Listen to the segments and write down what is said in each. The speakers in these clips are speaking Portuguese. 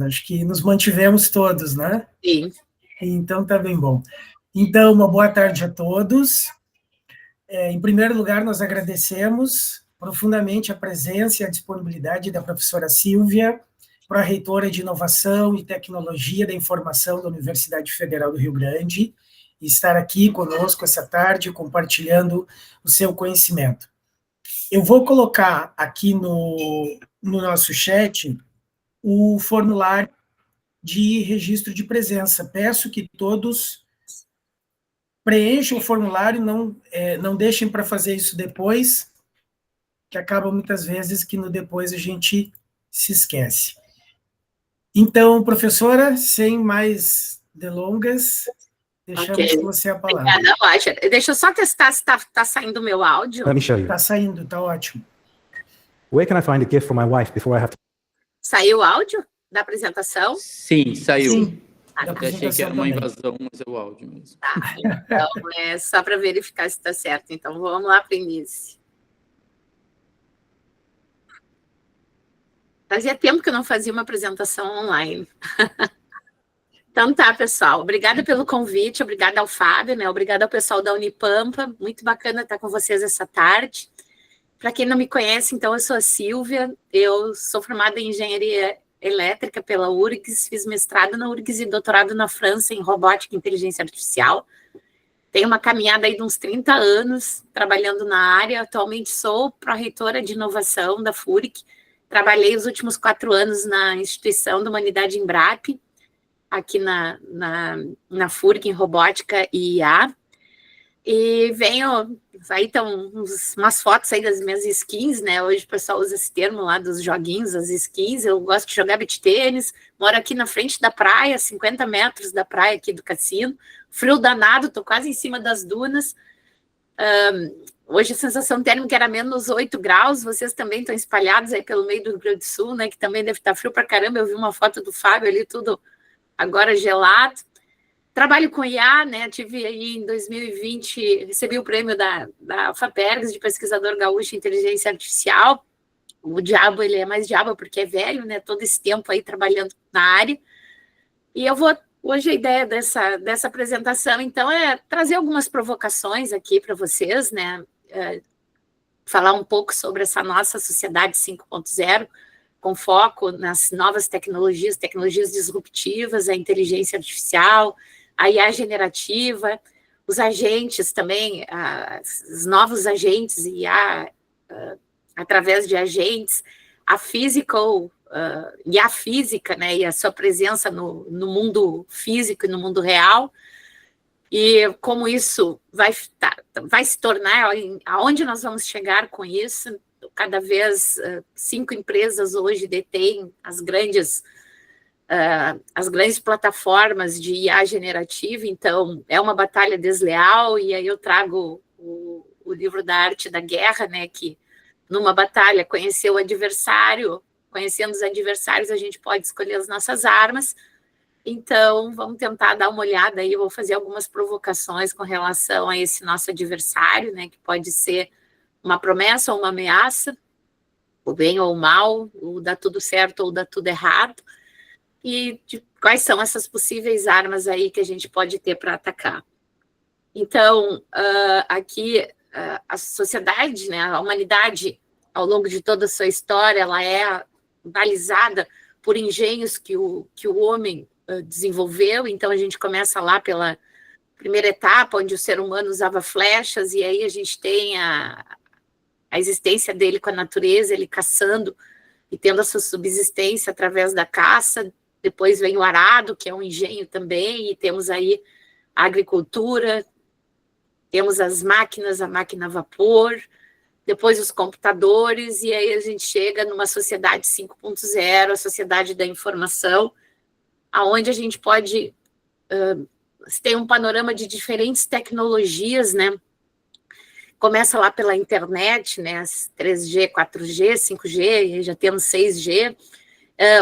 Acho que nos mantivemos todos, né? Sim. Então, tá bem bom. Então, uma boa tarde a todos. Em primeiro lugar, nós agradecemos profundamente a presença e a disponibilidade da professora Silvia, pró-reitora de Inovação e Tecnologia da Informação da Universidade Federal do Rio Grande, e estar aqui conosco essa tarde, compartilhando o seu conhecimento. Eu vou colocar aqui no nosso chat o formulário de registro de presença. Peço que todos preencham o formulário, não deixem para fazer isso depois, que acaba muitas vezes que no depois a gente se esquece. Então, professora, sem mais delongas, deixamos com você a palavra. Obrigada, Roger. Deixa eu só testar se está saindo o meu áudio. Let me show you. Está saindo, está ótimo. Where can I find a gift for my wife before I have to... Saiu o áudio da apresentação? Sim, saiu. Sim, Eu achei que era uma invasão, mas é o áudio mesmo. Tá, então é só para verificar se está certo. Então, vamos lá para o início. Fazia tempo que eu não fazia uma apresentação online. Então tá, pessoal. Obrigada pelo convite, obrigada ao Fábio, né? Obrigada ao pessoal da Unipampa. Muito bacana estar com vocês essa tarde. Para quem não me conhece, então, eu sou a Silvia, eu sou formada em Engenharia Elétrica pela URGS, fiz mestrado na URGS e doutorado na França em Robótica e Inteligência Artificial. Tenho uma caminhada aí de uns 30 anos trabalhando na área, atualmente sou pró-reitora de inovação da FURIC, trabalhei os últimos 4 anos na Instituição da Humanidade Embrapa, aqui na FURIC, em Robótica e IA, e venho, aí estão umas fotos aí das minhas skins, né, hoje o pessoal usa esse termo lá dos joguinhos, as skins, eu gosto de jogar beach tênis, moro aqui na frente da praia, 50 metros da praia aqui do cassino, frio danado, estou quase em cima das dunas, hoje a sensação térmica era menos 8 graus, vocês também estão espalhados aí pelo meio do Rio Grande do Sul, né, que também deve estar frio pra caramba, eu vi uma foto do Fábio ali, tudo agora gelado. Trabalho com IA, né, tive aí em 2020, recebi o prêmio da FAPERGS de pesquisador gaúcho em inteligência artificial. O diabo, ele é mais diabo porque é velho, né, todo esse tempo aí trabalhando na área. E hoje a ideia dessa apresentação, então, é trazer algumas provocações aqui para vocês, né, falar um pouco sobre essa nossa sociedade 5.0, com foco nas novas tecnologias disruptivas, a inteligência artificial, a IA generativa, os agentes também, os novos agentes IA, através de agentes, a IA física, né, e a sua presença no mundo físico e no mundo real, e como isso vai se tornar, aonde nós vamos chegar com isso. Cada vez 5 empresas hoje detêm as grandes plataformas de IA generativa, então é uma batalha desleal, e aí eu trago o livro da arte da guerra, né, que numa batalha conhecendo os adversários a gente pode escolher as nossas armas, então vamos tentar dar uma olhada aí, eu vou fazer algumas provocações com relação a esse nosso adversário, né, que pode ser uma promessa ou uma ameaça, o bem ou o mal, o dá tudo certo ou dá tudo errado, e quais são essas possíveis armas aí que a gente pode ter para atacar. Então, aqui, a sociedade, né, a humanidade, ao longo de toda a sua história, ela é balizada por engenhos que o homem desenvolveu, então a gente começa lá pela primeira etapa, onde o ser humano usava flechas, e aí a gente tem a existência dele com a natureza, ele caçando e tendo a sua subsistência através da caça. Depois vem o arado, que é um engenho também, e temos aí a agricultura, temos as máquinas, a máquina a vapor, depois os computadores, e aí a gente chega numa sociedade 5.0, a sociedade da informação, aonde a gente pode ter um panorama de diferentes tecnologias, né? Começa lá pela internet, né, 3G, 4G, 5G, e já temos 6G,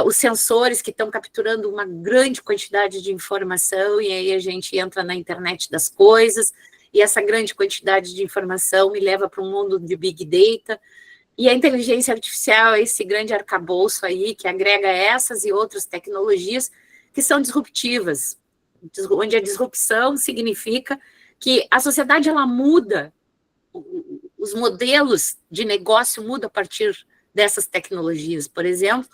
os sensores que estão capturando uma grande quantidade de informação, e aí a gente entra na internet das coisas, e essa grande quantidade de informação me leva para um mundo de Big Data, E a inteligência artificial é esse grande arcabouço aí que agrega essas e outras tecnologias que são disruptivas, onde a disrupção significa que a sociedade ela muda, os modelos de negócio mudam a partir dessas tecnologias. Por exemplo,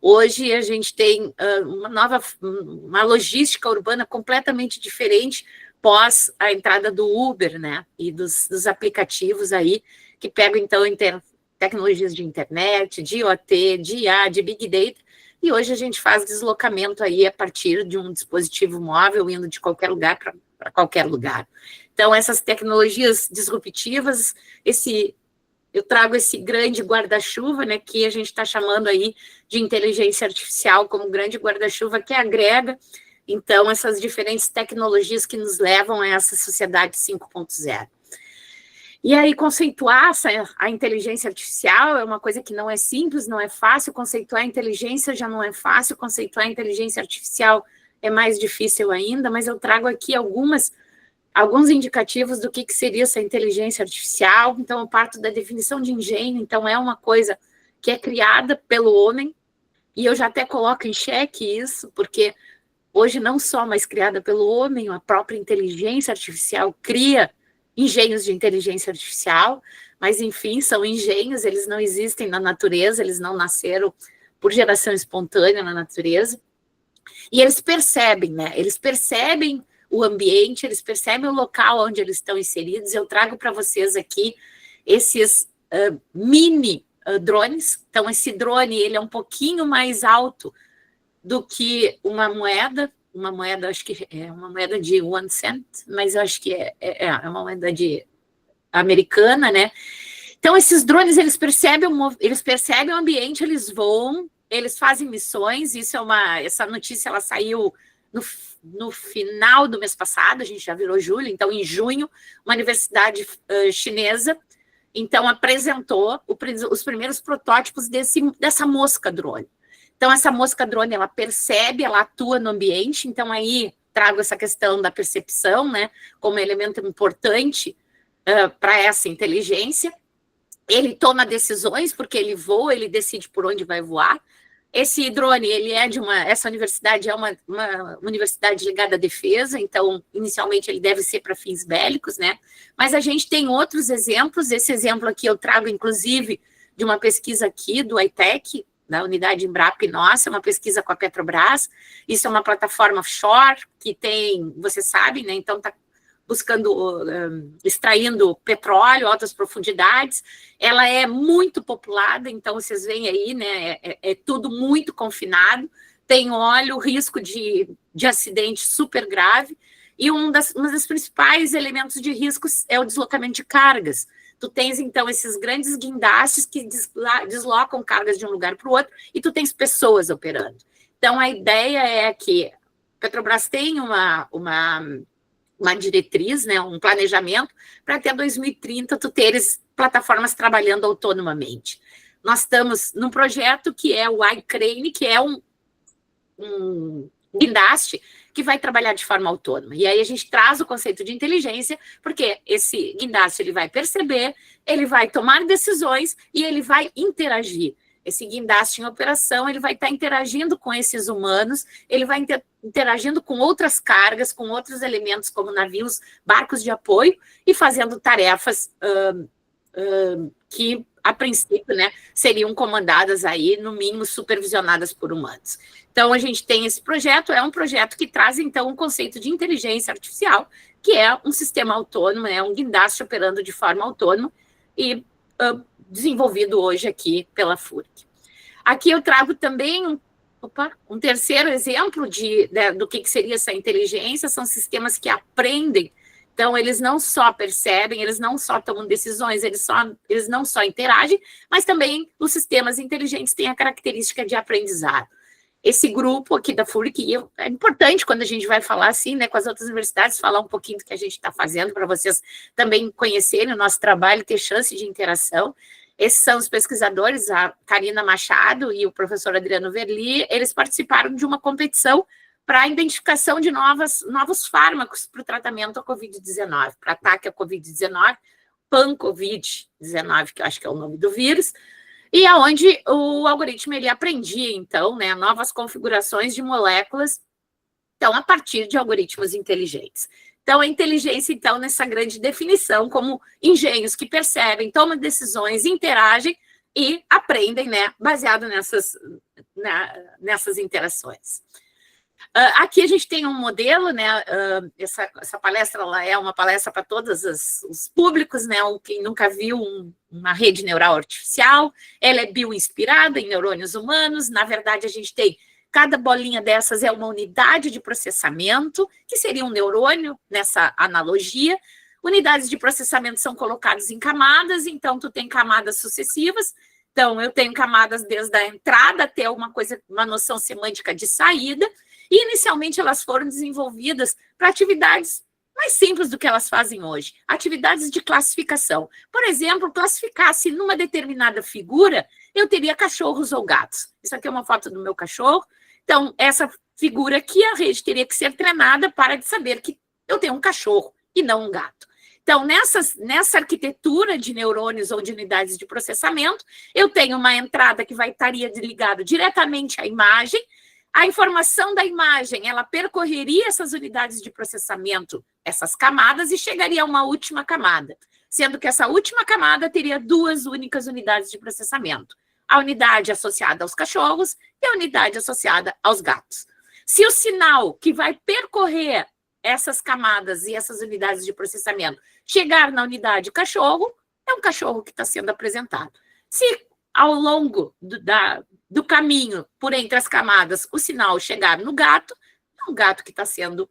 hoje a gente tem uma logística urbana completamente diferente pós a entrada do Uber, né, e dos aplicativos aí que pegam então tecnologias de internet, de IoT, de IA, de Big Data, e hoje a gente faz deslocamento aí a partir de um dispositivo móvel indo de qualquer lugar para qualquer lugar. Então, essas tecnologias disruptivas, eu trago esse grande guarda-chuva, né, que a gente está chamando aí de inteligência artificial como grande guarda-chuva que agrega, então, essas diferentes tecnologias que nos levam a essa sociedade 5.0. E aí, conceituar a inteligência artificial é uma coisa que não é simples, não é fácil. Conceituar a inteligência já não é fácil, conceituar a inteligência artificial é mais difícil ainda, mas eu trago aqui alguns indicativos do que seria essa inteligência artificial. Então, eu parto da definição de engenho, então é uma coisa que é criada pelo homem, e eu já até coloco em xeque isso, porque hoje não só mais criada pelo homem, a própria inteligência artificial cria engenhos de inteligência artificial, mas, enfim, são engenhos, eles não existem na natureza, eles não nasceram por geração espontânea na natureza, e eles percebem, né? Eles percebem o ambiente, eles percebem o local onde eles estão inseridos. Eu trago para vocês aqui esses mini drones. Então, esse drone, ele é um pouquinho mais alto do que uma moeda, acho que é uma moeda de 1 cent, mas eu acho que é uma moeda americana, né? Então, esses drones, eles percebem o ambiente, eles voam, eles fazem missões. Essa notícia, ela saiu no final do mês passado, a gente já virou julho, então, em junho, uma universidade chinesa, então, apresentou os primeiros protótipos dessa mosca drone. Então, essa mosca drone, ela percebe, ela atua no ambiente, então aí trago essa questão da percepção, né, como elemento importante para essa inteligência. Ele toma decisões, porque ele voa, ele decide por onde vai voar. Esse drone, essa universidade é uma universidade ligada à defesa, então, inicialmente, ele deve ser para fins bélicos, né, mas a gente tem outros exemplos. Esse exemplo aqui eu trago, inclusive, de uma pesquisa aqui do ITEC, da unidade Embrapa e nossa, uma pesquisa com a Petrobras. Isso é uma plataforma offshore que tem, você sabe, né? Então está buscando, extraindo petróleo, altas profundidades. Ela é muito populada, então vocês veem aí, né? É tudo muito confinado, tem óleo, risco de acidente super grave, e um dos principais elementos de risco é o deslocamento de cargas. Tu tens, então, esses grandes guindastes que deslocam cargas de um lugar para o outro, e tu tens pessoas operando. Então, a ideia é que a Petrobras tem uma diretriz, né, um planejamento, para até 2030 tu teres plataformas trabalhando autonomamente. Nós estamos num projeto que é o iCrane, que é um guindaste que vai trabalhar de forma autônoma. E aí a gente traz o conceito de inteligência, porque esse guindaste, ele vai perceber, ele vai tomar decisões e ele vai interagir. Esse guindaste em operação, ele vai estar interagindo com esses humanos, ele vai interagindo com outras cargas, com outros elementos como navios, barcos de apoio, e fazendo tarefas que, a princípio, né, seriam comandadas aí, no mínimo, supervisionadas por humanos. Então, a gente tem esse projeto, é um projeto que traz, então, um conceito de inteligência artificial, que é um sistema autônomo, né, um guindaste operando de forma autônoma e desenvolvido hoje aqui pela FURC. Aqui eu trago também um terceiro exemplo do que seria essa inteligência. São sistemas que aprendem. Então, eles não só percebem, eles não só tomam decisões, eles não só interagem, mas também os sistemas inteligentes têm a característica de aprendizado. Esse grupo aqui da FURC, e é importante quando a gente vai falar assim, né, com as outras universidades, falar um pouquinho do que a gente está fazendo, para vocês também conhecerem o nosso trabalho e ter chance de interação. Esses são os pesquisadores, a Karina Machado e o professor Adriano Verli. Eles participaram de uma competição para a identificação de novos fármacos para o tratamento à Covid-19, para ataque à Covid-19. Pancovid-19, que eu acho que é o nome do vírus, e aonde o algoritmo ele aprendia, então, né, novas configurações de moléculas, então, a partir de algoritmos inteligentes. Então, a inteligência, então, nessa grande definição, como engenhos que percebem, tomam decisões, interagem e aprendem, né, baseado nessas interações. Aqui a gente tem um modelo, né? Essa palestra ela é uma palestra para todos os públicos, né? Quem nunca viu uma rede neural artificial, ela é bioinspirada em neurônios humanos. Na verdade, a gente tem cada bolinha dessas é uma unidade de processamento, que seria um neurônio nessa analogia. Unidades de processamento são colocadas em camadas, então tu tem camadas sucessivas. Então, eu tenho camadas desde a entrada até uma noção semântica de saída. E, inicialmente, elas foram desenvolvidas para atividades mais simples do que elas fazem hoje. Atividades de classificação. Por exemplo, classificar se numa determinada figura eu teria cachorros ou gatos. Isso aqui é uma foto do meu cachorro. Então, essa figura aqui, a rede teria que ser treinada para saber que eu tenho um cachorro e não um gato. Então, nessa arquitetura de neurônios ou de unidades de processamento, eu tenho uma entrada que estaria ligada diretamente à imagem. A informação da imagem, ela percorreria essas unidades de processamento, essas camadas, e chegaria a uma última camada, sendo que essa última camada teria duas únicas unidades de processamento. A unidade associada aos cachorros e a unidade associada aos gatos. Se o sinal que vai percorrer essas camadas e essas unidades de processamento chegar na unidade cachorro, é um cachorro que está sendo apresentado. Se ao longo do caminho, por entre as camadas, o sinal chegar no gato, é um gato que está sendo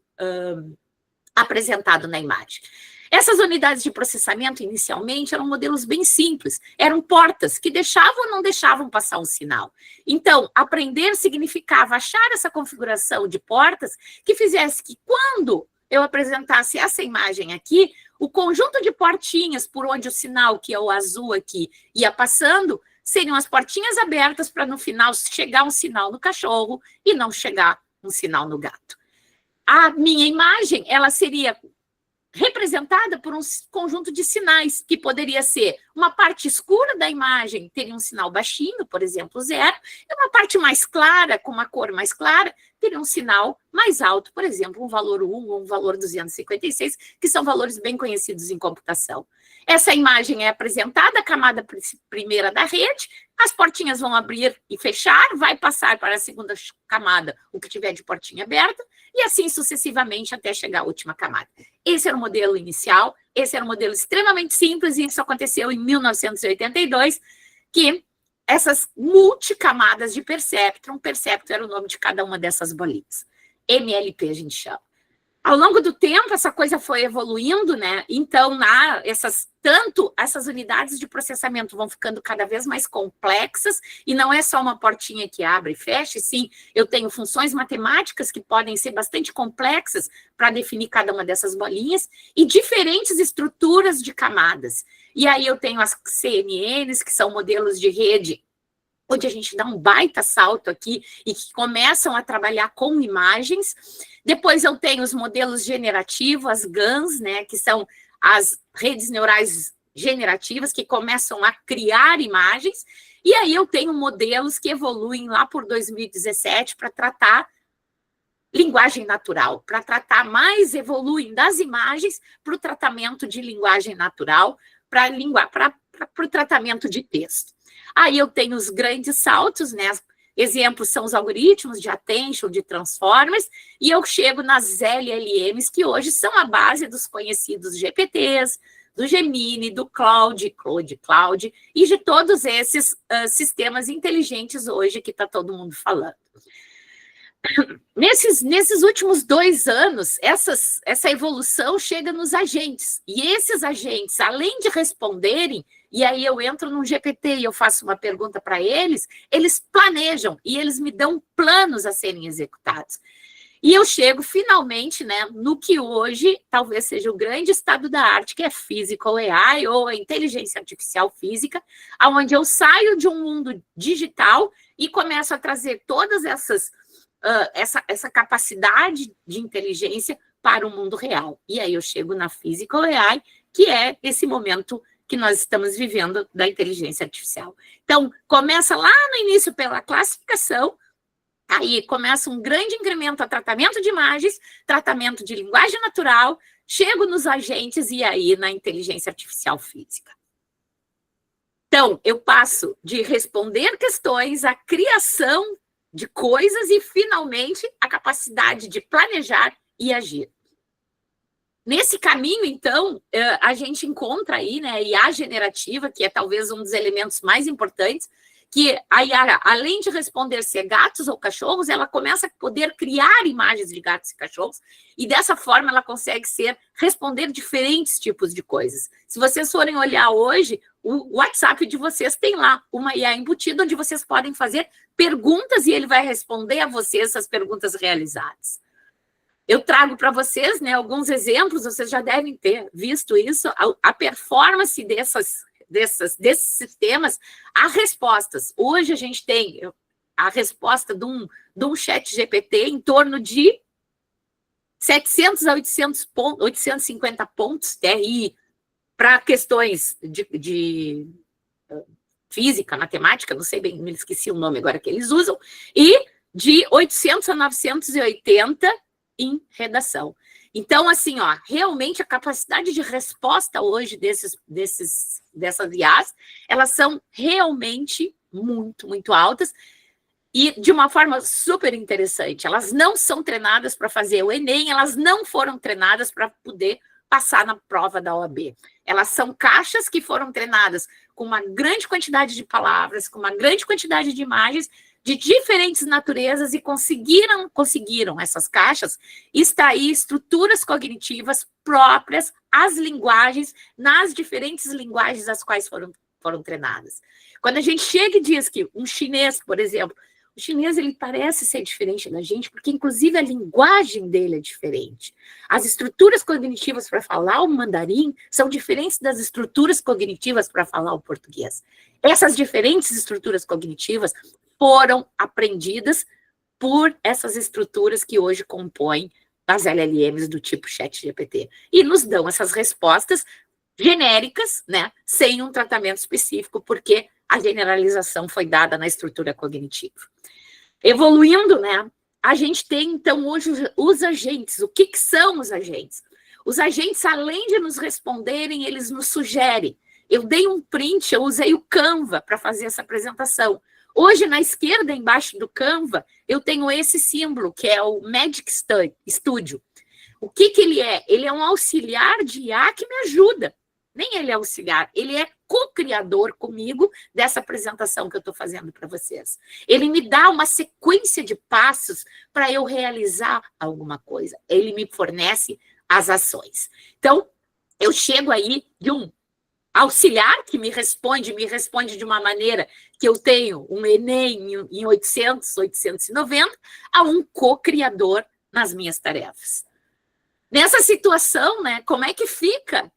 apresentado na imagem. Essas unidades de processamento, inicialmente, eram modelos bem simples, eram portas que deixavam ou não deixavam passar um sinal. Então, aprender significava achar essa configuração de portas que fizesse que, quando eu apresentasse essa imagem aqui, o conjunto de portinhas por onde o sinal, que é o azul aqui, ia passando, seriam as portinhas abertas para, no final, chegar um sinal no cachorro e não chegar um sinal no gato. A minha imagem, ela seria representada por um conjunto de sinais, que poderia ser uma parte escura da imagem, teria um sinal baixinho, por exemplo, 0, e uma parte mais clara, com uma cor mais clara, teria um sinal mais alto, por exemplo, um valor 1 ou um valor 256, que são valores bem conhecidos em computação. Essa imagem é apresentada, a camada primeira da rede, as portinhas vão abrir e fechar, vai passar para a segunda camada o que tiver de portinha aberta, e assim sucessivamente até chegar à última camada. Esse era o modelo inicial, esse era um modelo extremamente simples, e isso aconteceu em 1982, que essas multicamadas de perceptron era o nome de cada uma dessas bolinhas. MLP a gente chama. Ao longo do tempo, essa coisa foi evoluindo, né? Então, essas unidades de processamento vão ficando cada vez mais complexas, e não é só uma portinha que abre e fecha, sim, eu tenho funções matemáticas que podem ser bastante complexas para definir cada uma dessas bolinhas, e diferentes estruturas de camadas. E aí eu tenho as CNNs, que são modelos de rede, onde a gente dá um baita salto aqui e que começam a trabalhar com imagens. Depois eu tenho os modelos generativos, as GANs, né, que são as redes neurais generativas, que começam a criar imagens. E aí eu tenho modelos que evoluem lá por 2017 para tratar linguagem natural, para tratar evoluem das imagens para o tratamento de linguagem natural, para o tratamento de texto. Aí eu tenho os grandes saltos, né? Exemplos são os algoritmos de attention, de transformers, e eu chego nas LLMs, que hoje são a base dos conhecidos GPTs, do Gemini, do Claude, e de todos esses sistemas inteligentes hoje que está todo mundo falando. Nesses últimos 2 anos, essa evolução chega nos agentes, e esses agentes, além de responderem, e aí eu entro num GPT e eu faço uma pergunta para eles planejam e eles me dão planos a serem executados. E eu chego finalmente, né, no que hoje talvez seja o grande estado da arte, que é Physical AI, ou a inteligência artificial física, onde eu saio de um mundo digital e começo a trazer todas essa capacidade de inteligência para o mundo real. E aí eu chego na Physical AI, que é esse momento que nós estamos vivendo da inteligência artificial. Então, começa lá no início pela classificação, aí começa um grande incremento a tratamento de imagens, tratamento de linguagem natural, chego nos agentes e aí na inteligência artificial física. Então, eu passo de responder questões à criação de coisas e, finalmente, a capacidade de planejar e agir. Nesse caminho, então, a gente encontra aí, né, a IA generativa, que é talvez um dos elementos mais importantes, que a IA, além de responder se é gatos ou cachorros, ela começa a poder criar imagens de gatos e cachorros, e dessa forma ela consegue responder diferentes tipos de coisas. Se vocês forem olhar hoje, o WhatsApp de vocês tem lá uma IA embutida, onde vocês podem fazer perguntas e ele vai responder a vocês essas perguntas realizadas. Eu trago para vocês, né, alguns exemplos, vocês já devem ter visto isso, a performance desses sistemas, há respostas. Hoje a gente tem a resposta de um chat GPT em torno de 700 a 850 pontos TRI para questões de física, matemática, não sei bem, me esqueci o nome agora que eles usam, e de 800 a 980 em redação. Então, assim, ó, realmente a capacidade de resposta hoje dessas IAs, elas são realmente muito, muito altas e de uma forma super interessante. Elas não são treinadas para fazer o Enem, elas não foram treinadas para poder passar na prova da OAB. Elas são caixas que foram treinadas com uma grande quantidade de palavras, com uma grande quantidade de imagens, de diferentes naturezas e conseguiram essas caixas extrair estruturas cognitivas próprias às linguagens, nas diferentes linguagens das quais foram treinadas. Quando a gente chega e diz que um chinês, por exemplo, o chinês ele parece ser diferente da gente, porque inclusive a linguagem dele é diferente. As estruturas cognitivas para falar o mandarim são diferentes das estruturas cognitivas para falar o português. Essas diferentes estruturas cognitivas foram aprendidas por essas estruturas que hoje compõem as LLMs do tipo ChatGPT. E nos dão essas respostas genéricas, né, sem um tratamento específico, porque a generalização foi dada na estrutura cognitiva. Evoluindo, né, a gente tem, então, hoje os agentes. O que são os agentes? Os agentes, além de nos responderem, eles nos sugerem. Eu dei um print, eu usei o Canva para fazer essa apresentação. Hoje, na esquerda, embaixo do Canva, eu tenho esse símbolo, que é o Magic Studio. O que ele é? Ele é um auxiliar de IA que me ajuda. Nem ele é auxiliar, ele é co-criador comigo dessa apresentação que eu estou fazendo para vocês. Ele me dá uma sequência de passos para eu realizar alguma coisa. Ele me fornece as ações. Então, eu chego aí de um auxiliar que me responde de uma maneira que eu tenho um Enem em 800, 890, a um co-criador nas minhas tarefas. Nessa situação, né, como é que fica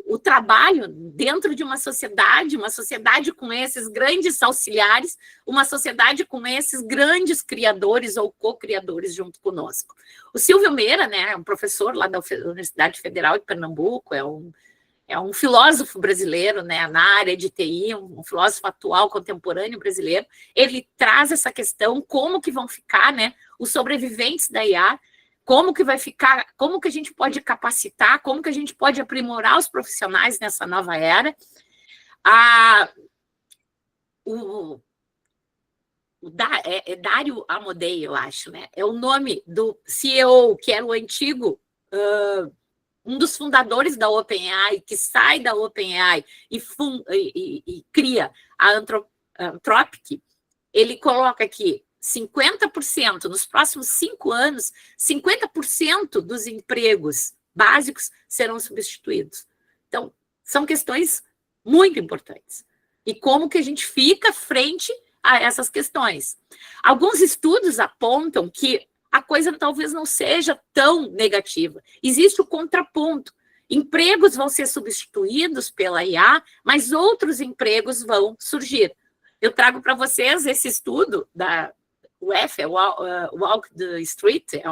o trabalho dentro de uma sociedade com esses grandes auxiliares, uma sociedade com esses grandes criadores ou co-criadores junto conosco? O Silvio Meira, né, é um professor lá da Universidade Federal de Pernambuco, é um filósofo brasileiro, né, na área de TI, um filósofo atual, contemporâneo brasileiro. Ele traz essa questão, como que vão ficar, né, os sobreviventes da IA, como que vai ficar, como que a gente pode capacitar, como que a gente pode aprimorar os profissionais nessa nova era. Dário Amodei, eu acho, né, é o nome do CEO, que era o antigo... um dos fundadores da OpenAI, que sai da OpenAI e cria a Anthropic, ele coloca aqui 50%, nos próximos 5 anos, 50% dos empregos básicos serão substituídos. Então, são questões muito importantes. E como que a gente fica frente a essas questões? Alguns estudos apontam que a coisa talvez não seja tão negativa. Existe o contraponto. Empregos vão ser substituídos pela IA, mas outros empregos vão surgir. Eu trago para vocês esse estudo da UF, Walk the Street, é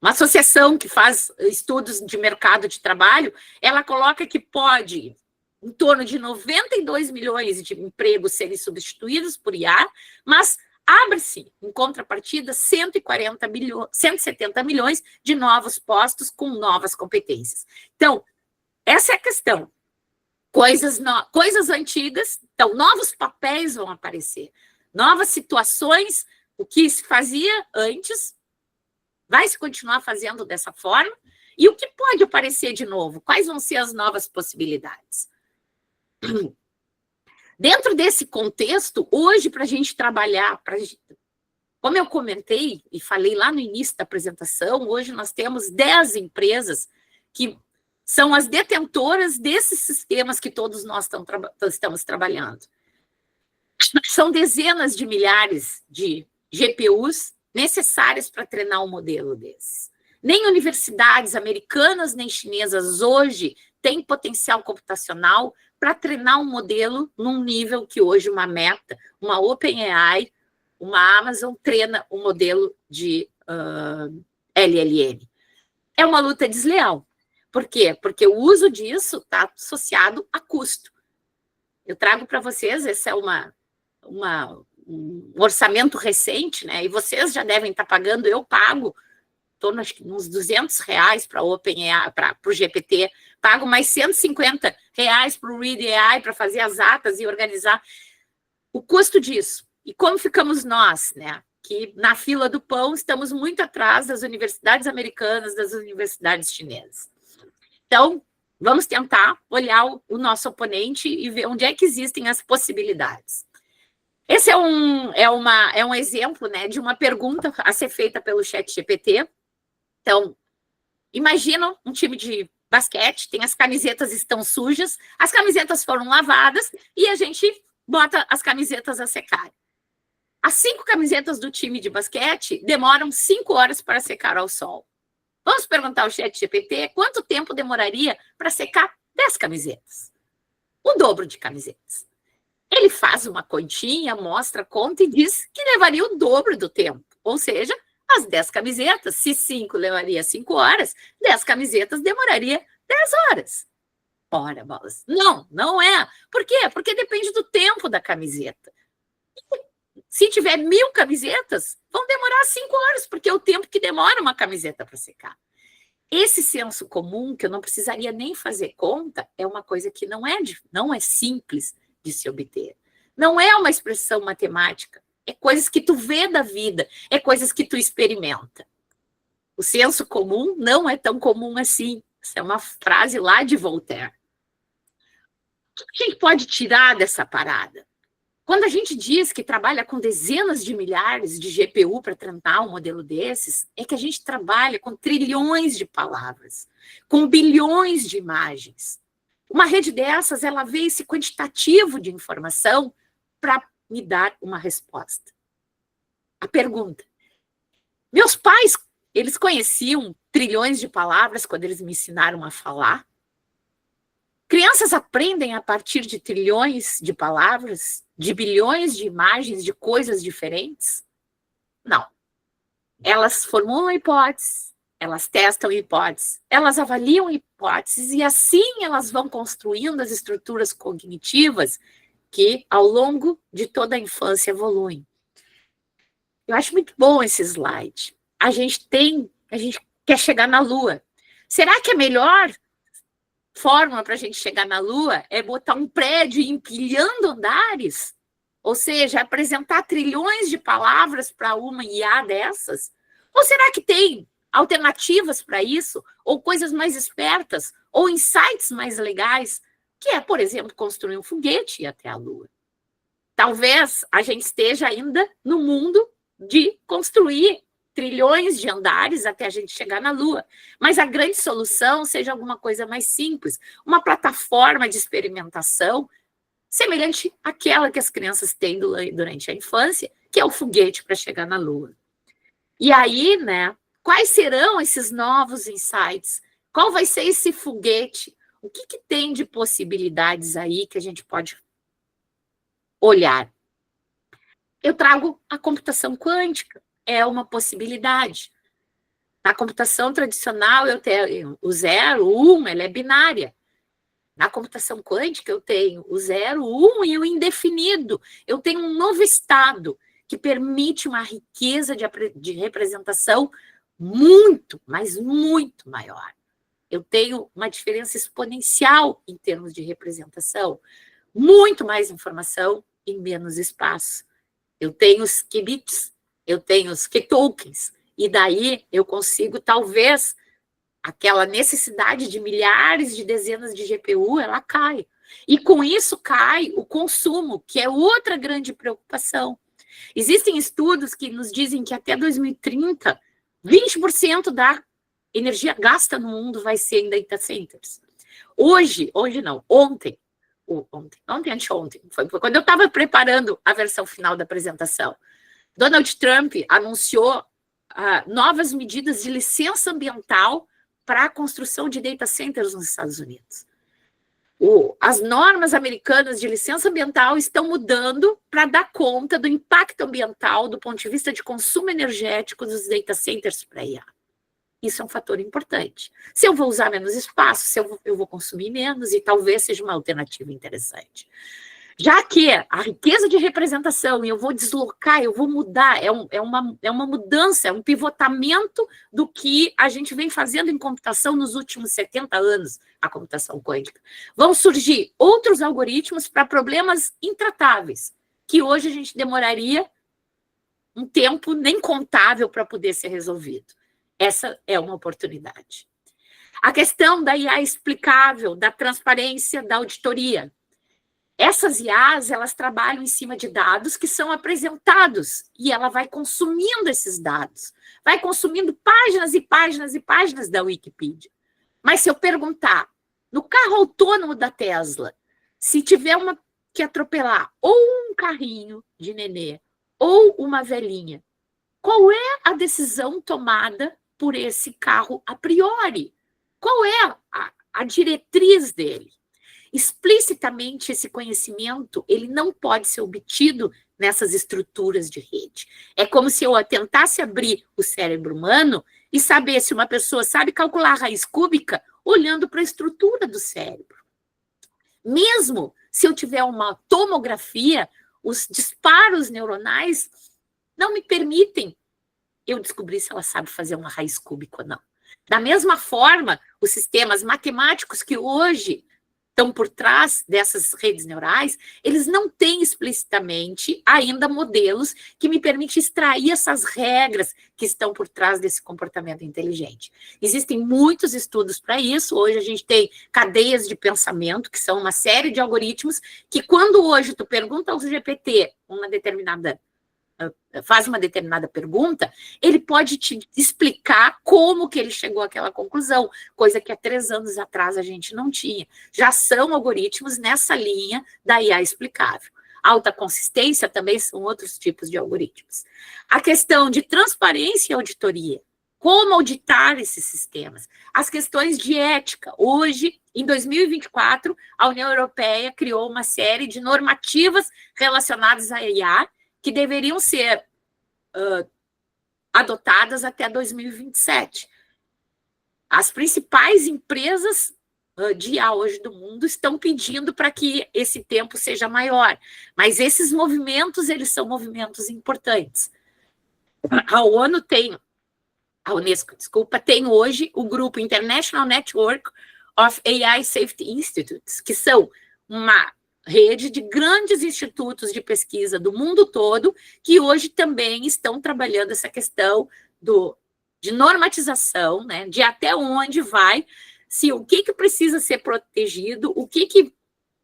uma associação que faz estudos de mercado de trabalho, ela coloca que pode em torno de 92 milhões de empregos serem substituídos por IA, mas abre-se, em contrapartida, 170 milhões de novos postos com novas competências. Então, essa é a questão. Coisas antigas, então, novos papéis vão aparecer, novas situações, o que se fazia antes vai se continuar fazendo dessa forma, e o que pode aparecer de novo? Quais vão ser as novas possibilidades? Dentro desse contexto, hoje, para a gente trabalhar, como eu comentei e falei lá no início da apresentação, hoje nós temos 10 empresas que são as detentoras desses sistemas que todos nós estamos trabalhando. São dezenas de milhares de GPUs necessárias para treinar um modelo desses. Nem universidades americanas nem chinesas hoje têm potencial computacional para treinar um modelo num nível que hoje uma Meta, uma OpenAI, uma Amazon treina um modelo de LLM. É uma luta desleal. Por quê? Porque o uso disso está associado a custo. Eu trago para vocês, esse é um orçamento recente, né? E vocês já devem estar pagando, eu pago, estou uns R$200 para o OpenAI, para o GPT, pago mais R$150 para o Read AI, para fazer as atas e organizar o custo disso. E como ficamos nós, né? Que na fila do pão estamos muito atrás das universidades americanas, das universidades chinesas. Então, vamos tentar olhar o nosso oponente e ver onde é que existem as possibilidades. Esse é um exemplo, né, de uma pergunta a ser feita pelo ChatGPT. Então, imagina um time de basquete, tem as camisetas estão sujas, as camisetas foram lavadas e a gente bota as camisetas a secar. As 5 camisetas do time de basquete demoram 5 horas para secar ao sol. Vamos perguntar ao ChatGPT quanto tempo demoraria para secar 10 camisetas. O dobro de camisetas. Ele faz uma continha, mostra a conta e diz que levaria o dobro do tempo. Ou seja, as 10 camisetas, se 5 levaria 5 horas, 10 camisetas demoraria 10 horas. Ora, bolas. Não é. Por quê? Porque depende do tempo da camiseta. Se tiver 1000 camisetas, vão demorar 5 horas, porque é o tempo que demora uma camiseta para secar. Esse senso comum, que eu não precisaria nem fazer conta, é uma coisa que não é simples de se obter. Não é uma expressão matemática, é coisas que tu vê da vida, é coisas que tu experimenta. O senso comum não é tão comum assim. Essa é uma frase lá de Voltaire. O que a gente pode tirar dessa parada? Quando a gente diz que trabalha com dezenas de milhares de GPU para treinar um modelo desses, é que a gente trabalha com trilhões de palavras, com bilhões de imagens. Uma rede dessas, ela vê esse quantitativo de informação para me dar uma resposta. A pergunta: meus pais, eles conheciam trilhões de palavras quando eles me ensinaram a falar? Crianças aprendem a partir de trilhões de palavras, de bilhões de imagens, de coisas diferentes? Não. Elas formulam hipóteses, elas testam hipóteses, elas avaliam hipóteses e assim elas vão construindo as estruturas cognitivas que, ao longo de toda a infância, evoluem. Eu acho muito bom esse slide. A gente quer chegar na Lua. Será que a melhor fórmula para a gente chegar na Lua é botar um prédio empilhando andares? Ou seja, apresentar trilhões de palavras para uma IA dessas? Ou será que tem alternativas para isso? Ou coisas mais espertas? Ou insights mais legais? Que é, por exemplo, construir um foguete e ir até a Lua. Talvez a gente esteja ainda no mundo de construir trilhões de andares até a gente chegar na Lua. Mas a grande solução seja alguma coisa mais simples, uma plataforma de experimentação semelhante àquela que as crianças têm durante a infância, que é o foguete para chegar na Lua. E aí, né, quais serão esses novos insights? Qual vai ser esse foguete? O que tem de possibilidades aí que a gente pode olhar? Eu trago a computação quântica. É uma possibilidade. Na computação tradicional, eu tenho o 0, o 1, ela é binária. Na computação quântica, eu tenho o 0, o 1 e o indefinido. Eu tenho um novo estado que permite uma riqueza de representação muito, mas muito maior. Eu tenho uma diferença exponencial em termos de representação, muito mais informação em menos espaço. Eu tenho os qubits, eu tenho os qtokens, e daí eu consigo, talvez, aquela necessidade de milhares de dezenas de GPU, ela cai. E com isso cai o consumo, que é outra grande preocupação. Existem estudos que nos dizem que até 2030, 20% da energia gasta no mundo vai ser em data centers. Ontem, anteontem, foi quando eu estava preparando a versão final da apresentação, Donald Trump anunciou novas medidas de licença ambiental para a construção de data centers nos Estados Unidos. As normas americanas de licença ambiental estão mudando para dar conta do impacto ambiental do ponto de vista de consumo energético dos data centers para IA. Isso é um fator importante. Se eu vou usar menos espaço, eu vou consumir menos, e talvez seja uma alternativa interessante. Já que a riqueza de representação, eu vou deslocar, eu vou mudar, é uma mudança, é um pivotamento do que a gente vem fazendo em computação nos últimos 70 anos, a computação quântica. Vão surgir outros algoritmos para problemas intratáveis, que hoje a gente demoraria um tempo nem contável para poder ser resolvido. Essa é uma oportunidade. A questão da IA explicável, da transparência, da auditoria. Essas IAs, elas trabalham em cima de dados que são apresentados, e ela vai consumindo esses dados, vai consumindo páginas e páginas e páginas da Wikipedia. Mas se eu perguntar, no carro autônomo da Tesla, se tiver que atropelar ou um carrinho de nenê ou uma velhinha, qual é a decisão tomada por esse carro a priori? Qual é a diretriz dele? Explicitamente, esse conhecimento ele não pode ser obtido nessas estruturas de rede. É como se eu tentasse abrir o cérebro humano e saber se uma pessoa sabe calcular a raiz cúbica olhando para a estrutura do cérebro. Mesmo se eu tiver uma tomografia, os disparos neuronais não me permitem eu descobrir se ela sabe fazer uma raiz cúbica ou não. Da mesma forma, os sistemas matemáticos que hoje estão por trás dessas redes neurais, eles não têm explicitamente ainda modelos que me permitem extrair essas regras que estão por trás desse comportamento inteligente. Existem muitos estudos para isso. Hoje a gente tem cadeias de pensamento, que são uma série de algoritmos que, quando hoje tu pergunta ao GPT faz uma determinada pergunta, ele pode te explicar como que ele chegou àquela conclusão, coisa que há 3 anos atrás a gente não tinha. Já são algoritmos nessa linha da IA explicável. Alta consistência também são outros tipos de algoritmos. A questão de transparência e auditoria. Como auditar esses sistemas? As questões de ética. Hoje, em 2024, a União Europeia criou uma série de normativas relacionadas à IA, que deveriam ser adotadas até 2027. As principais empresas de IA hoje do mundo estão pedindo para que esse tempo seja maior, mas esses movimentos, eles são movimentos importantes. A Unesco, tem hoje o grupo International Network of AI Safety Institutes, que são uma rede de grandes institutos de pesquisa do mundo todo, que hoje também estão trabalhando essa questão de normatização, né, de até onde vai, o que precisa ser protegido, o que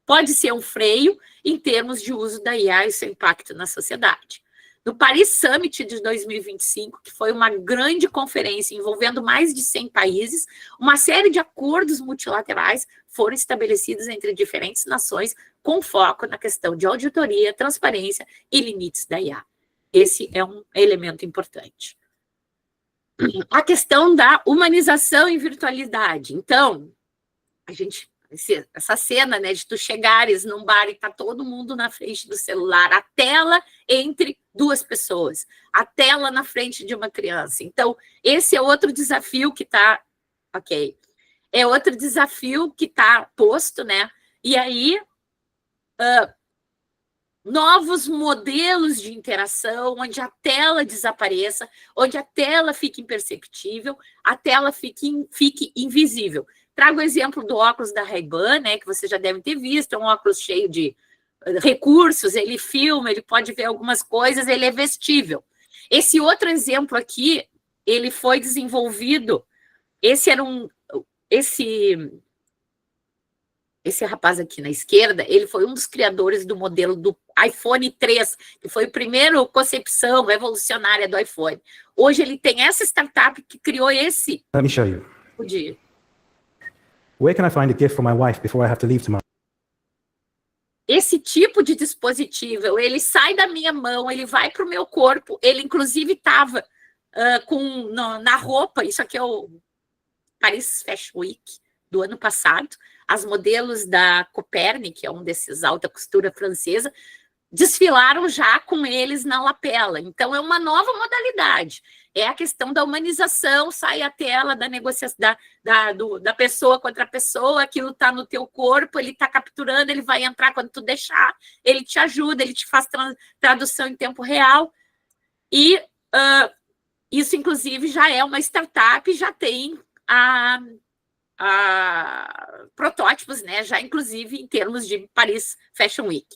pode ser um freio em termos de uso da IA e seu impacto na sociedade. No Paris Summit de 2025, que foi uma grande conferência envolvendo mais de 100 países, uma série de acordos multilaterais foram estabelecidos entre diferentes nações com foco na questão de auditoria, transparência e limites da IA. Esse é um elemento importante. A questão da humanização e virtualidade. Então, essa cena, né, de tu chegares num bar e tá todo mundo na frente do celular, a tela entre 2 pessoas, a tela na frente de uma criança. Então, esse é outro desafio que está... Ok. É outro desafio que está posto, né? E aí, novos modelos de interação, onde a tela desapareça, onde a tela fique imperceptível, a tela fique invisível. Trago o exemplo do óculos da Ray-Ban, né, que você já deve ter visto, é um óculos cheio de recursos, ele filma, ele pode ver algumas coisas, ele é vestível. Esse outro exemplo aqui, ele foi desenvolvido, esse rapaz aqui na esquerda, ele foi um dos criadores do modelo do iPhone 3, que foi a primeira concepção revolucionária do iPhone. Hoje ele tem essa startup que criou esse... Let me show you. Podia. Where can I find a gift for my wife before I have to leave tomorrow? Esse tipo de dispositivo, ele sai da minha mão, ele vai para o meu corpo, ele inclusive estava na roupa, isso aqui é o Paris Fashion Week do ano passado, as modelos da Copernic, que é um desses alta costura francesa, desfilaram já com eles na lapela. Então, é uma nova modalidade. É a questão da humanização, sai a tela da negociação da pessoa contra a pessoa, aquilo está no teu corpo, ele está capturando, ele vai entrar quando tu deixar, ele te ajuda, ele te faz tradução em tempo real. E isso, inclusive, já é uma startup, já tem protótipos, né? Já, inclusive, em termos de Paris Fashion Week.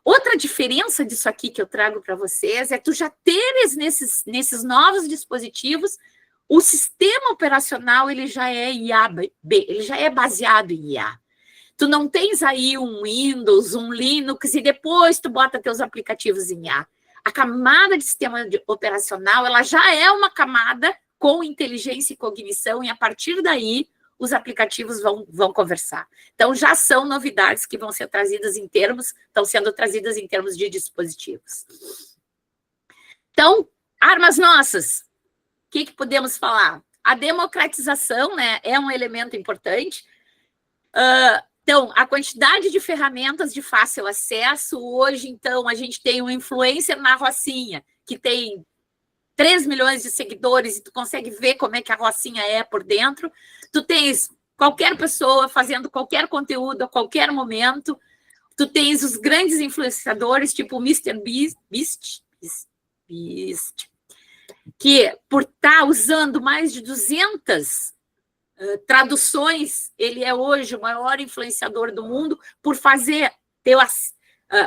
Outra diferença disso aqui que eu trago para vocês é tu já teres nesses novos dispositivos, o sistema operacional ele já é IA, ele já é baseado em IA. Tu não tens aí um Windows, um Linux e depois tu bota teus aplicativos em IA. A camada de sistema operacional ela já é uma camada com inteligência e cognição e a partir daí os aplicativos vão conversar. Então, já são novidades que vão ser trazidas estão sendo trazidas em termos de dispositivos. Então, armas nossas, o que podemos falar? A democratização, né, é um elemento importante. Então, a quantidade de ferramentas de fácil acesso, hoje, então, a gente tem um influencer na Rocinha, que tem 3 milhões de seguidores e tu consegue ver como é que a Rocinha é por dentro. Tu tens qualquer pessoa fazendo qualquer conteúdo a qualquer momento. Tu tens os grandes influenciadores, tipo o Mr. Beast, que por estar usando mais de 200 traduções, ele é hoje o maior influenciador do mundo por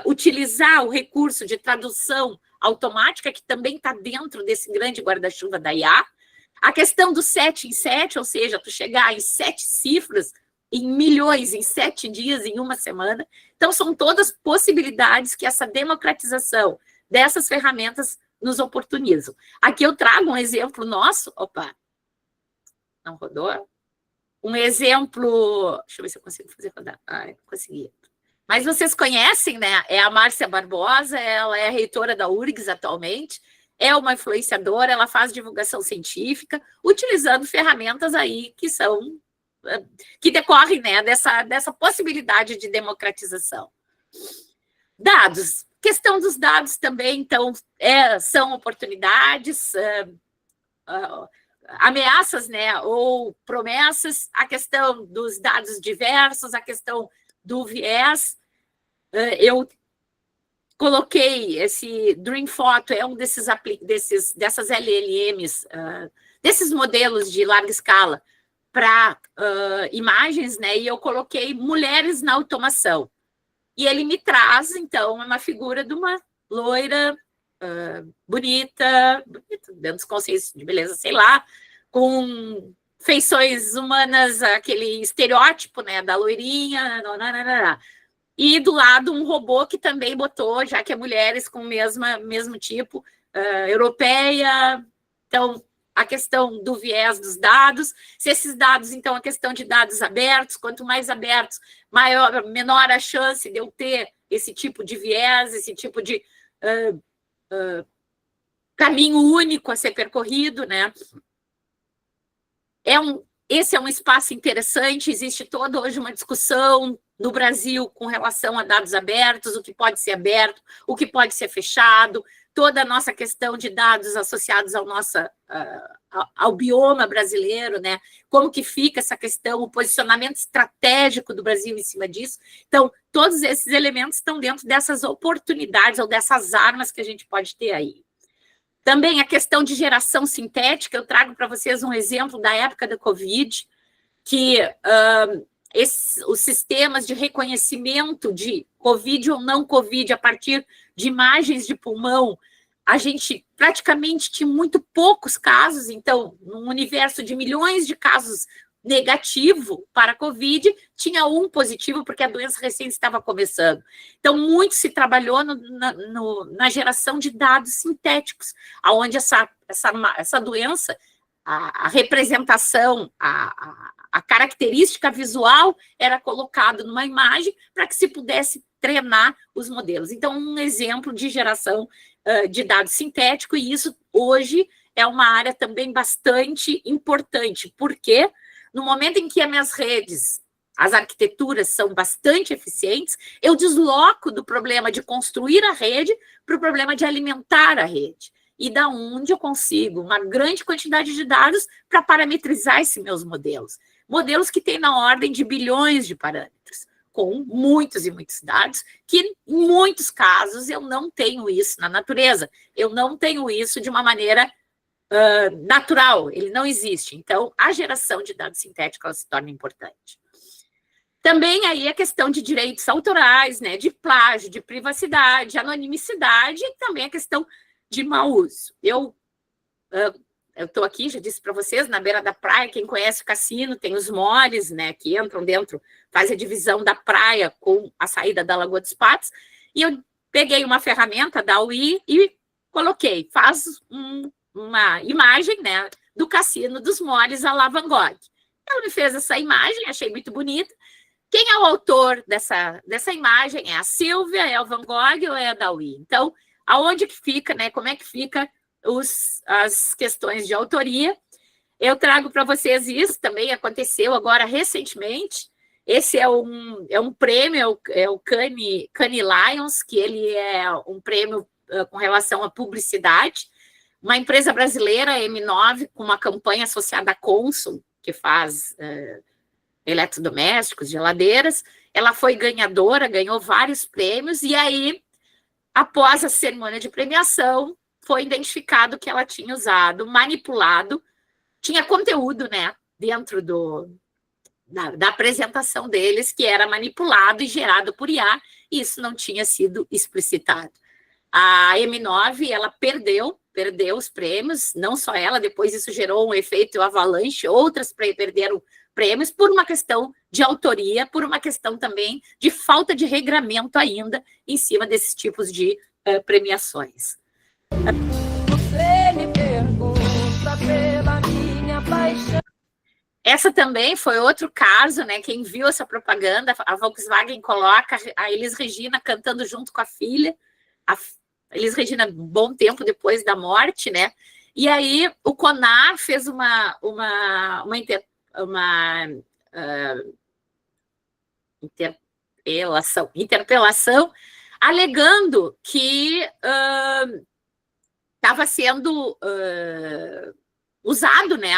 utilizar o recurso de tradução automática, que também está dentro desse grande guarda-chuva da IA. A questão do 7 em 7, ou seja, tu chegar em 7 cifras, em milhões, em 7 dias, em uma semana. Então, são todas possibilidades que essa democratização dessas ferramentas nos oportunizam. Aqui eu trago um exemplo nosso. Opa, não rodou? Um exemplo... Deixa eu ver se eu consigo fazer rodar. Consegui. Mas vocês conhecem, né? É a Márcia Barbosa, ela é reitora da URGS atualmente, é uma influenciadora, ela faz divulgação científica, utilizando ferramentas aí que decorrem, né, dessa possibilidade de democratização. Dados. Questão dos dados também, então, são oportunidades, ameaças, né, ou promessas, a questão dos dados diversos, a questão do viés. Eu coloquei esse Dream Photo, é um dessas LLMs, desses modelos de larga escala para imagens, né? E eu coloquei mulheres na automação. E ele me traz, então, uma figura de uma loira bonita, dentro dos conceitos de beleza, sei lá, com feições humanas, aquele estereótipo, né, da loirinha, e do lado um robô que também botou, já que é mulheres com o mesmo tipo, europeia. Então, a questão do viés dos dados, se esses dados, então, a questão de dados abertos, quanto mais abertos, menor a chance de eu ter esse tipo de viés, esse tipo de caminho único a ser percorrido, né? Esse é um espaço interessante, existe toda hoje uma discussão no Brasil com relação a dados abertos, o que pode ser aberto, o que pode ser fechado, toda a nossa questão de dados associados ao bioma brasileiro, né? Como que fica essa questão, o posicionamento estratégico do Brasil em cima disso. Então, todos esses elementos estão dentro dessas oportunidades ou dessas armas que a gente pode ter aí. Também a questão de geração sintética, eu trago para vocês um exemplo da época da Covid, que os sistemas de reconhecimento de Covid ou não Covid, a partir de imagens de pulmão, a gente praticamente tinha muito poucos casos, então, num universo de milhões de casos negativo para a Covid, tinha um positivo, porque a doença recém estava começando. Então, muito se trabalhou na geração de dados sintéticos, onde essa doença, a representação, a característica visual era colocada numa imagem para que se pudesse treinar os modelos. Então, um exemplo de geração de dados sintético, e isso hoje é uma área também bastante importante, porque no momento em que as minhas redes, as arquiteturas são bastante eficientes, eu desloco do problema de construir a rede para o problema de alimentar a rede. E da onde eu consigo uma grande quantidade de dados para parametrizar esses meus modelos. Modelos que têm na ordem de bilhões de parâmetros, com muitos e muitos dados, que em muitos casos eu não tenho isso na natureza. Eu não tenho isso de uma maneira natural, ele não existe. Então, a geração de dados sintéticos ela se torna importante. Também aí a questão de direitos autorais, né, de plágio, de privacidade, anonimicidade e também a questão de mau uso. Eu estou aqui, já disse para vocês, na beira da praia, quem conhece o cassino, tem os moles, né, que entram dentro, faz a divisão da praia com a saída da Lagoa dos Patos, e eu peguei uma ferramenta da UI e coloquei, faz uma imagem, né, do cassino dos moles à la Van Gogh. Ela me fez essa imagem, achei muito bonita. Quem é o autor dessa imagem? É a Silvia, é o Van Gogh ou é a da UI? Então, aonde que fica, né? Como é que fica as questões de autoria? Eu trago para vocês isso, também aconteceu agora recentemente. Esse é um prêmio, é o Cannes Lions, que ele é um prêmio com relação à publicidade. Uma empresa brasileira, a M9, com uma campanha associada à Consul, que faz eletrodomésticos, geladeiras, ela foi ganhadora, ganhou vários prêmios, e aí, após a cerimônia de premiação, foi identificado que ela tinha usado, manipulado, tinha conteúdo, né, dentro da apresentação deles, que era manipulado e gerado por IA, e isso não tinha sido explicitado. A M9, ela perdeu os prêmios, não só ela, depois isso gerou um efeito avalanche, outras perderam prêmios por uma questão de autoria, por uma questão também de falta de regramento ainda em cima desses tipos de premiações. Você me pergunta pela minha paixão. Essa também foi outro caso, né? Quem viu essa propaganda, a Volkswagen coloca a Elis Regina cantando junto com a filha, Elis Regina, bom tempo depois da morte, né? E aí o CONAR fez uma interpelação alegando que estava sendo usado, né,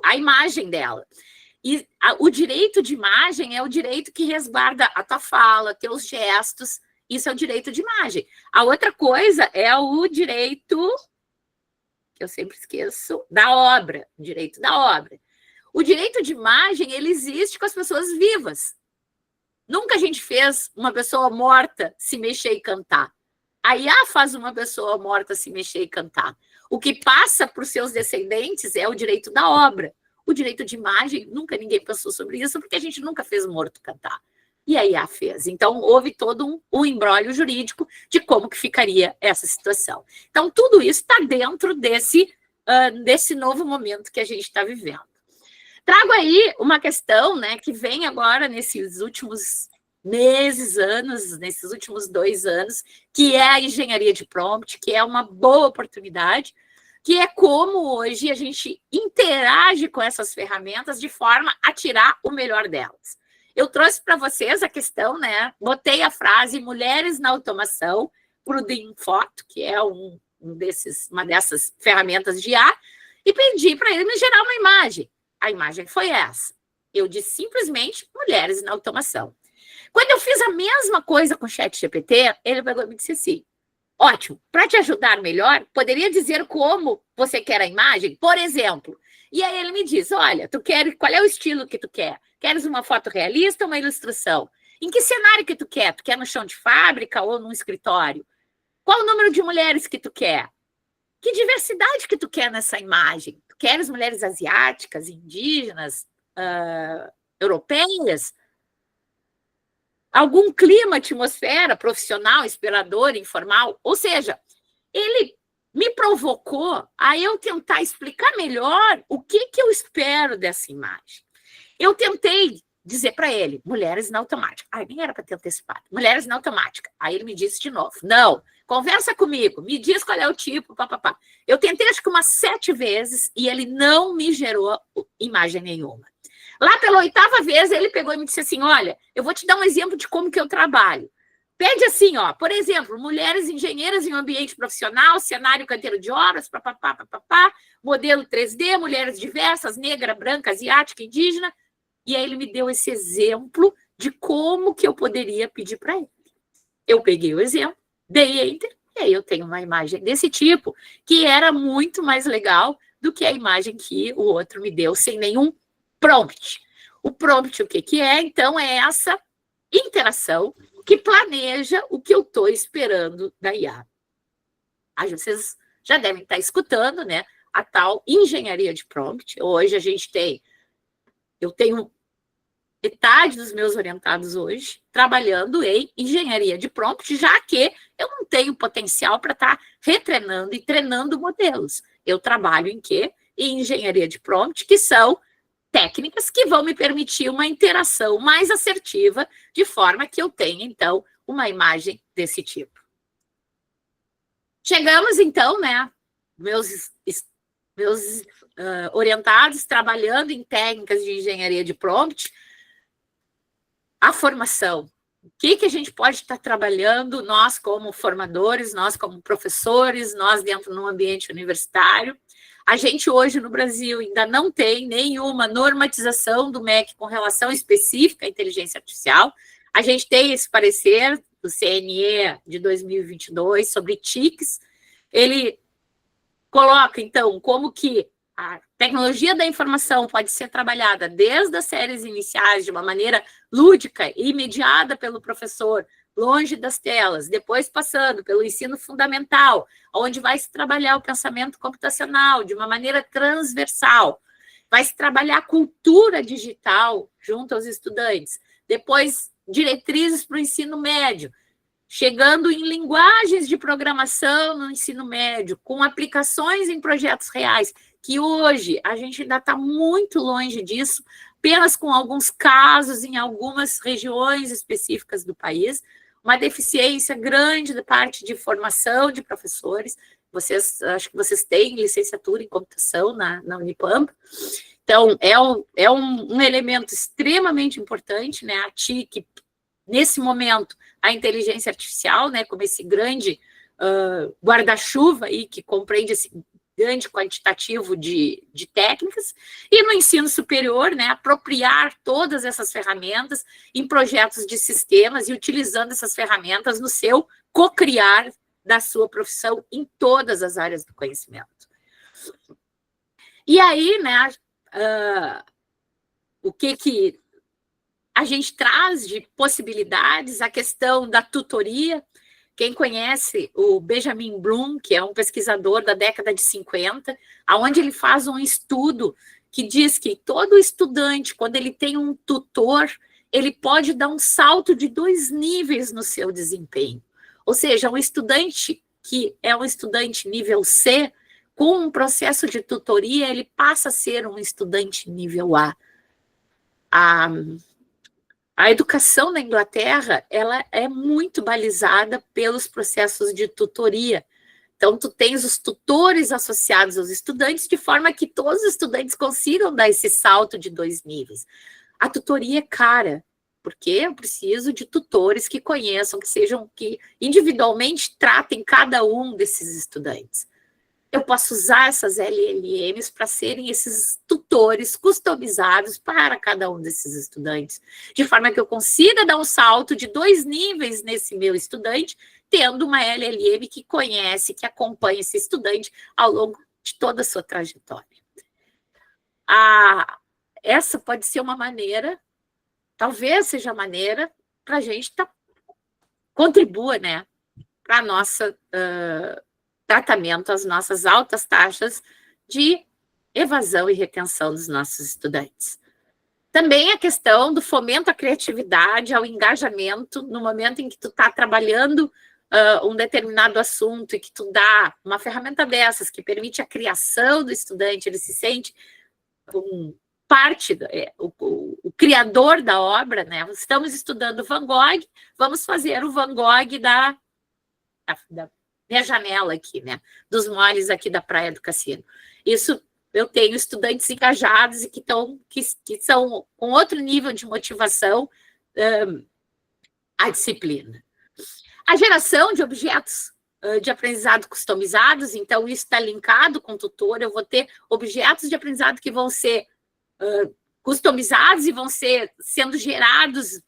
a imagem dela. E o direito de imagem é o direito que resguarda a tua fala, teus gestos. Isso é o direito de imagem. A outra coisa é o direito, que eu sempre esqueço, da obra, o direito da obra. O direito de imagem, ele existe com as pessoas vivas. Nunca a gente fez uma pessoa morta se mexer e cantar. A IA faz uma pessoa morta se mexer e cantar. O que passa para os seus descendentes é o direito da obra. O direito de imagem, nunca ninguém pensou sobre isso, porque a gente nunca fez morto cantar. E a IA fez. Então, houve todo um imbróglio jurídico de como que ficaria essa situação. Então, tudo isso está dentro desse novo momento que a gente está vivendo. Trago aí uma questão, né, que vem agora nesses últimos meses, anos, nesses últimos 2 anos, que é a engenharia de prompt, que é uma boa oportunidade, que é como hoje a gente interage com essas ferramentas de forma a tirar o melhor delas. Eu trouxe para vocês a questão, né? Botei a frase Mulheres na Automação, para o Dinfoto, que é um uma dessas ferramentas de IA e pedi para ele me gerar uma imagem. A imagem foi essa. Eu disse simplesmente mulheres na automação. Quando eu fiz a mesma coisa com o ChatGPT, ele pegou e me disse assim: ótimo, para te ajudar melhor, poderia dizer como você quer a imagem? Por exemplo. E aí ele me diz: olha, qual é o estilo que tu quer? Queres uma foto realista ou uma ilustração? Em que cenário que tu quer? Tu quer no chão de fábrica ou num escritório? Qual o número de mulheres que tu quer? Que diversidade que tu quer nessa imagem? Tu queres mulheres asiáticas, indígenas, europeias? Algum clima, atmosfera, profissional, inspirador, informal? Ou seja, ele me provocou a eu tentar explicar melhor o que eu espero dessa imagem. Eu tentei dizer para ele, mulheres na automática. Ai, nem era para ter antecipado. Mulheres na automática. Aí ele me disse de novo, não, conversa comigo, me diz qual é o tipo, papapá. Eu tentei acho que umas 7 vezes e ele não me gerou imagem nenhuma. Lá pela 8ª vez, ele pegou e me disse assim, olha, eu vou te dar um exemplo de como que eu trabalho. Pede assim, ó, por exemplo, mulheres engenheiras em um ambiente profissional, cenário canteiro de obras, papapá, papapá, modelo 3D, mulheres diversas, negra, branca, asiática, indígena. E aí ele me deu esse exemplo de como que eu poderia pedir para ele. Eu peguei o exemplo, dei enter, e aí eu tenho uma imagem desse tipo, que era muito mais legal do que a imagem que o outro me deu, sem nenhum prompt. O prompt, o que é? Então, é essa interação que planeja o que eu estou esperando da IA. Aí vocês já devem estar escutando, né? A tal engenharia de prompt. Hoje eu tenho metade dos meus orientados hoje trabalhando em engenharia de prompt, já que eu não tenho potencial para estar retreinando e treinando modelos. Eu trabalho em quê? Em engenharia de prompt, que são técnicas que vão me permitir uma interação mais assertiva, de forma que eu tenha, então, uma imagem desse tipo. Chegamos, então, né, meus orientados trabalhando em técnicas de engenharia de prompt, a formação. O que a gente pode estar trabalhando, nós como formadores, nós como professores, nós dentro de um ambiente universitário. A gente hoje no Brasil ainda não tem nenhuma normatização do MEC com relação específica à inteligência artificial. A gente tem esse parecer do CNE de 2022 sobre TICs. Ele coloca, então, como que a tecnologia da informação pode ser trabalhada desde as séries iniciais de uma maneira lúdica e mediada pelo professor, longe das telas, depois passando pelo ensino fundamental, onde vai se trabalhar o pensamento computacional de uma maneira transversal, vai se trabalhar a cultura digital junto aos estudantes, depois diretrizes para o ensino médio, chegando em linguagens de programação no ensino médio, com aplicações em projetos reais, que hoje a gente ainda está muito longe disso, apenas com alguns casos em algumas regiões específicas do país, uma deficiência grande da parte de formação de professores. Acho que vocês têm licenciatura em computação na Unipampa. Então, é um elemento extremamente importante, né? A TIC, nesse momento, a inteligência artificial, né, como esse grande guarda-chuva aí que compreende esse grande quantitativo de técnicas, e no ensino superior, né, apropriar todas essas ferramentas em projetos de sistemas e utilizando essas ferramentas no seu cocriar da sua profissão em todas as áreas do conhecimento. E aí, né, o que a gente traz de possibilidades, a questão da tutoria. Quem conhece o Benjamin Bloom, que é um pesquisador da década de 50, onde ele faz um estudo que diz que todo estudante, quando ele tem um tutor, ele pode dar um salto de 2 níveis no seu desempenho. Ou seja, um estudante que é um estudante nível C, com um processo de tutoria, ele passa a ser um estudante nível A. A educação na Inglaterra, ela é muito balizada pelos processos de tutoria. Então, tu tens os tutores associados aos estudantes, de forma que todos os estudantes consigam dar esse salto de 2 níveis. A tutoria é cara, porque eu preciso de tutores que conheçam, que individualmente tratem cada um desses estudantes. Eu posso usar essas LLMs para serem esses tutores customizados para cada um desses estudantes, de forma que eu consiga dar um salto de 2 níveis nesse meu estudante, tendo uma LLM que conhece, que acompanha esse estudante ao longo de toda a sua trajetória. Essa pode ser uma maneira, talvez seja a maneira, para a gente contribua, né, para a nossa tratamento, as nossas altas taxas de evasão e retenção dos nossos estudantes. Também a questão do fomento à criatividade, ao engajamento, no momento em que tu está trabalhando um determinado assunto e que tu dá uma ferramenta dessas que permite a criação do estudante, ele se sente o criador da obra, né? Estamos estudando Van Gogh, vamos fazer o Van Gogh da minha janela aqui, né? Dos moles aqui da Praia do Cassino. Isso, eu tenho estudantes engajados e que são com outro nível de motivação à disciplina. A geração de objetos de aprendizado customizados, então isso está linkado com o tutor, eu vou ter objetos de aprendizado que vão ser customizados e vão sendo gerados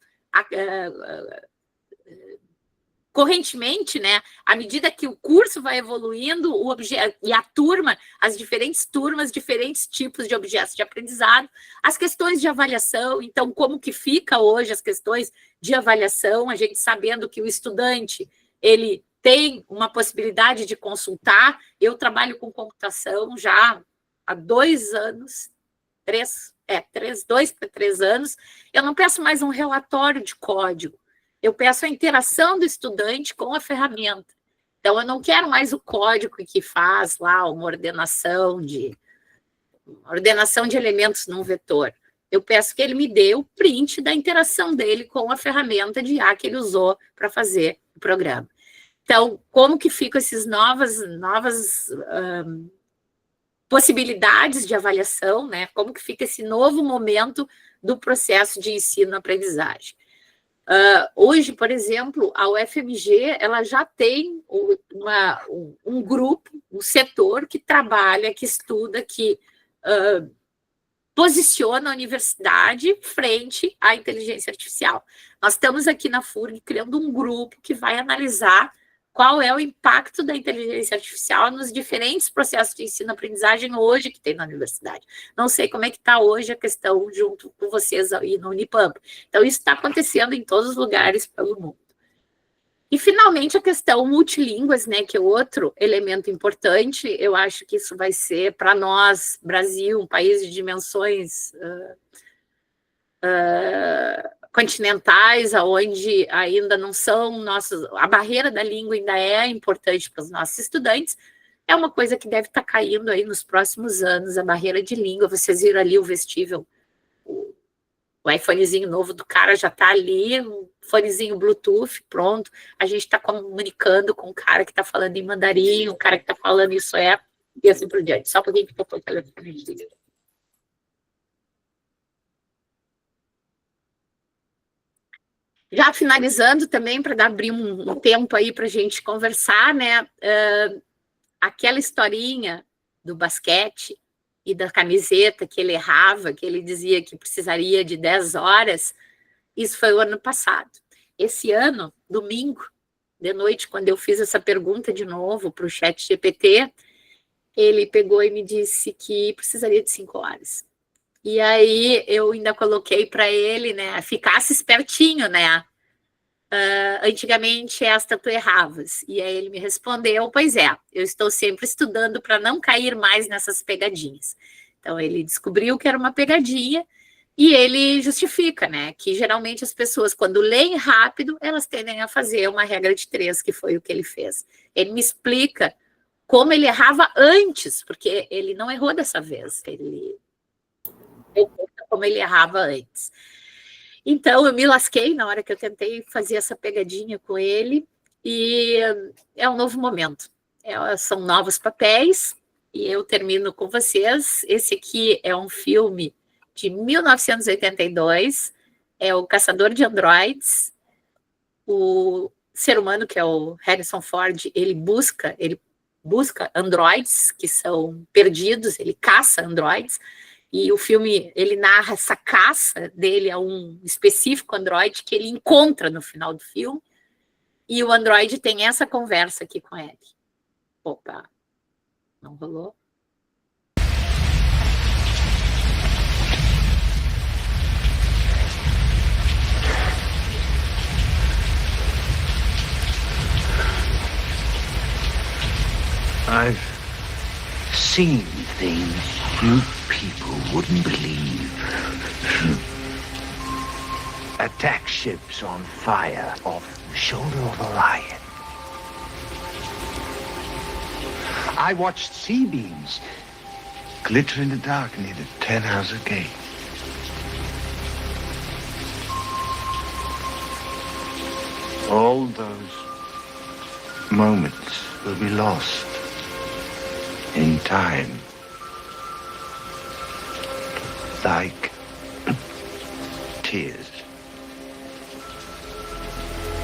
correntemente, né? À medida que o curso vai evoluindo, e a turma, as diferentes turmas, diferentes tipos de objetos de aprendizado, as questões de avaliação, então, como que fica hoje as questões de avaliação, a gente sabendo que o estudante, ele tem uma possibilidade de consultar. Eu trabalho com computação já há 2 anos, 2 para 3 anos, eu não peço mais um relatório de código, eu peço a interação do estudante com a ferramenta. Então, eu não quero mais o código que faz lá uma ordenação de elementos num vetor. Eu peço que ele me dê o print da interação dele com a ferramenta de IA que ele usou para fazer o programa. Então, como que ficam essas novas possibilidades de avaliação, né? Como que fica esse novo momento do processo de ensino-aprendizagem? Hoje, por exemplo, a UFMG ela já tem um grupo, um setor que trabalha, que estuda, que posiciona a universidade frente à inteligência artificial. Nós estamos aqui na FURG criando um grupo que vai analisar qual é o impacto da inteligência artificial nos diferentes processos de ensino-aprendizagem hoje que tem na universidade. Não sei como é que está hoje a questão junto com vocês aí no Unipampa. Então, isso está acontecendo em todos os lugares pelo mundo. E, finalmente, a questão multilínguas, né, que é outro elemento importante. Eu acho que isso vai ser, para nós, Brasil, um país de dimensões continentais, onde ainda não são a barreira da língua ainda é importante para os nossos estudantes, é uma coisa que deve estar caindo aí nos próximos anos, a barreira de língua. Vocês viram ali o vestível, o iPhonezinho novo do cara já está ali, um fonezinho Bluetooth, pronto, a gente está comunicando com o cara que está falando em mandarim, o cara que está falando isso e assim por diante. Só para quem ficou com o telefone. Já finalizando também, para abrir um tempo aí para a gente conversar, né? Aquela historinha do basquete e da camiseta que ele errava, que ele dizia que precisaria de 10 horas, isso foi o ano passado. Esse ano, domingo, de noite, quando eu fiz essa pergunta de novo para o ChatGPT, ele pegou e me disse que precisaria de 5 horas. E aí eu ainda coloquei para ele, né, ficasse espertinho, né? Antigamente esta tu erravas. E aí ele me respondeu, pois é, eu estou sempre estudando para não cair mais nessas pegadinhas. Então ele descobriu que era uma pegadinha e ele justifica, né, que geralmente as pessoas quando leem rápido, elas tendem a fazer uma regra de 3, que foi o que ele fez. Ele me explica como ele errava antes, porque ele não errou dessa vez, ele como ele errava antes. Então, eu me lasquei na hora que eu tentei fazer essa pegadinha com ele, e é um novo momento. São novos papéis, e eu termino com vocês. Esse aqui é um filme de 1982, é o caçador de androides. O ser humano, que é o Harrison Ford, ele busca androides que são perdidos, ele caça androides, e o filme, ele narra essa caça dele a um específico androide que ele encontra no final do filme, e o androide tem essa conversa aqui com ele. Opa, não rolou? I've seen things you people wouldn't believe. Attack ships on fire off the shoulder of Orion. I watched sea beams glitter in the dark near the 10-house gate. All those moments will be lost in time, like tears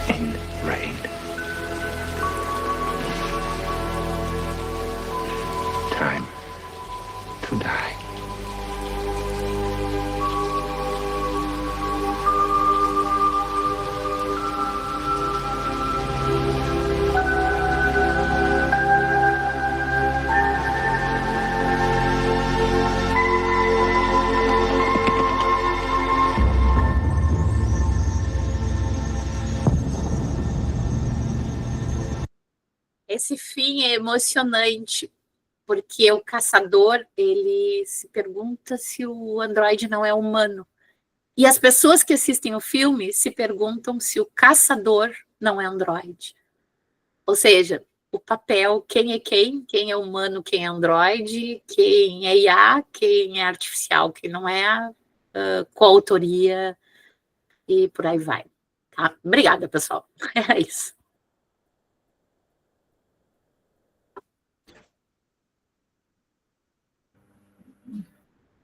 in rain. Time to die. Esse fim é emocionante, porque o caçador, ele se pergunta se o androide não é humano. E as pessoas que assistem o filme se perguntam se o caçador não é androide. Ou seja, o papel, quem é quem é humano, quem é androide, quem é IA, quem é artificial, quem não é, coautoria, e por aí vai. Tá? Obrigada, pessoal. É isso.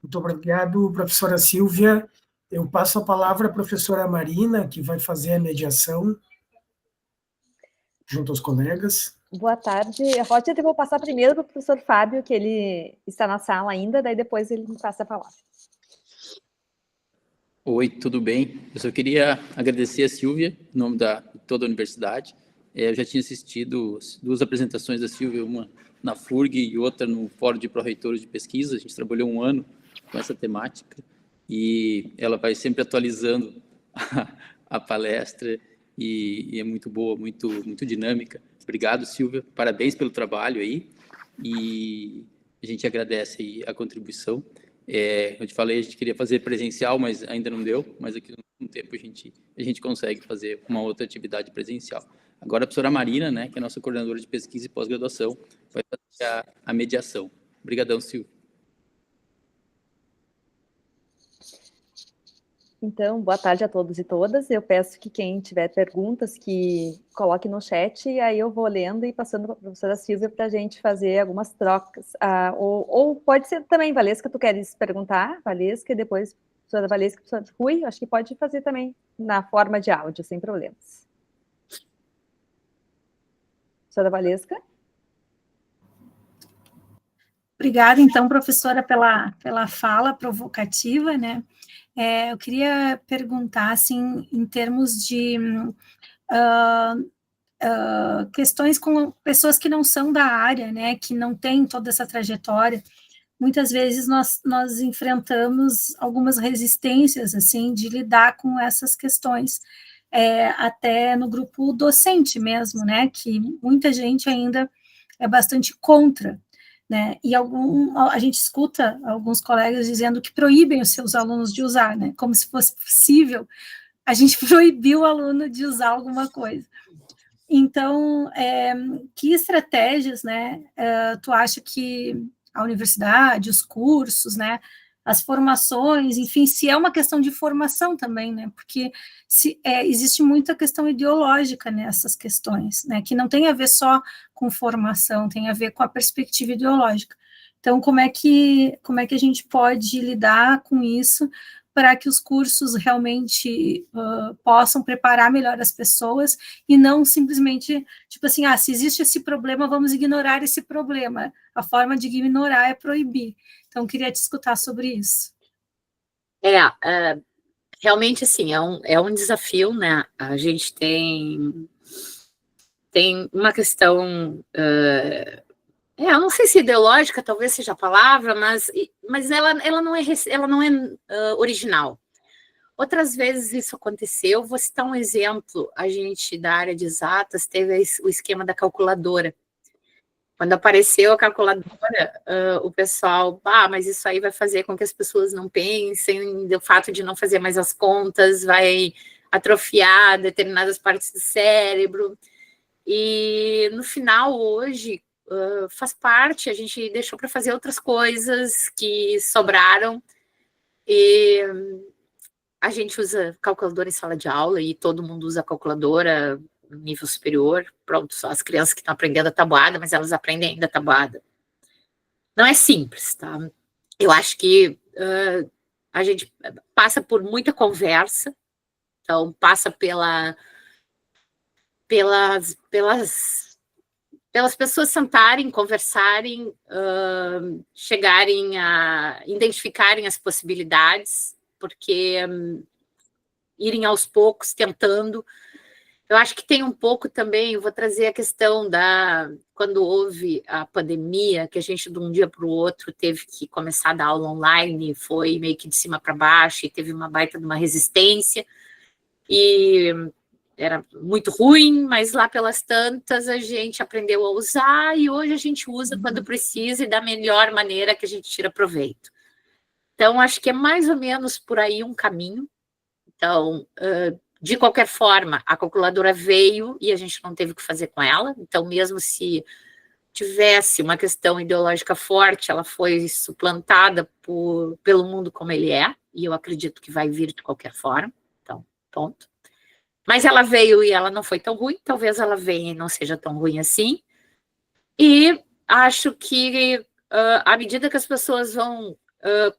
Muito obrigado, professora Silvia. Eu passo a palavra à professora Marina, que vai fazer a mediação junto aos colegas. Boa tarde. Roger, eu vou passar primeiro para o professor Fábio, que ele está na sala ainda, daí depois ele me passa a palavra. Oi, tudo bem? Eu só queria agradecer a Silvia, em nome de toda a universidade. Eu já tinha assistido 2 apresentações da Silvia, uma na FURG e outra no Fórum de Pró-Reitores de Pesquisa. A gente trabalhou 1 ano com essa temática e ela vai sempre atualizando a palestra e é muito boa, muito dinâmica. Obrigado, Silvia. Parabéns pelo trabalho aí e a gente agradece aí a contribuição. Eu te falei, a gente queria fazer presencial, mas ainda não deu, mas aqui no tempo a gente consegue fazer uma outra atividade presencial. Agora a professora Marina, né, que é a nossa coordenadora de pesquisa e pós-graduação, vai fazer a mediação. Obrigadão, Silvia. Então, boa tarde a todos e todas. Eu peço que quem tiver perguntas, que coloque no chat, e aí eu vou lendo e passando para a professora Silvia para a gente fazer algumas trocas. Ou pode ser também, Valesca, tu queres perguntar, Valesca, e depois professora Valesca, professora Rui, acho que pode fazer também na forma de áudio, sem problemas. Professora Valesca? Obrigada, então, professora, pela fala provocativa, né? Eu queria perguntar, assim, em termos de questões com pessoas que não são da área, né, que não têm toda essa trajetória, muitas vezes nós enfrentamos algumas resistências, assim, de lidar com essas questões, até no grupo docente mesmo, né, que muita gente ainda é bastante contra, né, e a gente escuta alguns colegas dizendo que proíbem os seus alunos de usar, né, como se fosse possível a gente proibir o aluno de usar alguma coisa. Então, que estratégias, né, tu acha que a universidade, os cursos, né, as formações, enfim, se é uma questão de formação também, né, porque existe muita questão ideológica nessas questões, né, que não tem a ver só com formação, tem a ver com a perspectiva ideológica. Então, como é que a gente pode lidar com isso para que os cursos realmente possam preparar melhor as pessoas e não simplesmente, tipo assim, se existe esse problema, vamos ignorar esse problema. A forma de ignorar é proibir. Então, queria te escutar sobre isso. Realmente, assim, é um desafio, né? A gente tem uma questão, eu não sei se ideológica, talvez seja a palavra, mas ela não é original. Outras vezes isso aconteceu. Vou citar um exemplo. A gente, da área de exatas, teve o esquema da calculadora. Quando apareceu a calculadora, o pessoal, mas isso aí vai fazer com que as pessoas não pensem, o fato de não fazer mais as contas vai atrofiar determinadas partes do cérebro. E no final, hoje, faz parte, a gente deixou para fazer outras coisas que sobraram, e a gente usa calculadora em sala de aula, e todo mundo usa calculadora no nível superior. Pronto, só as crianças que estão aprendendo a tabuada, mas elas aprendem ainda a tabuada. Não é simples, tá? Eu acho que a gente passa por muita conversa, então passa pelas pessoas sentarem, conversarem, chegarem a identificarem as possibilidades, porque irem aos poucos, tentando. Eu acho que tem um pouco também, eu vou trazer a questão quando houve a pandemia, que a gente de um dia para o outro teve que começar a dar aula online, foi meio que de cima para baixo, e teve uma baita de uma resistência, e era muito ruim, mas lá pelas tantas a gente aprendeu a usar, e hoje a gente usa quando precisa e da melhor maneira que a gente tira proveito. Então, acho que é mais ou menos por aí um caminho. Então, de qualquer forma, a calculadora veio e a gente não teve o que fazer com ela. Então, mesmo se tivesse uma questão ideológica forte, ela foi suplantada pelo mundo como ele é, e eu acredito que vai vir de qualquer forma. Então, ponto. Mas ela veio e ela não foi tão ruim, talvez ela venha e não seja tão ruim assim. E acho que, à medida que as pessoas vão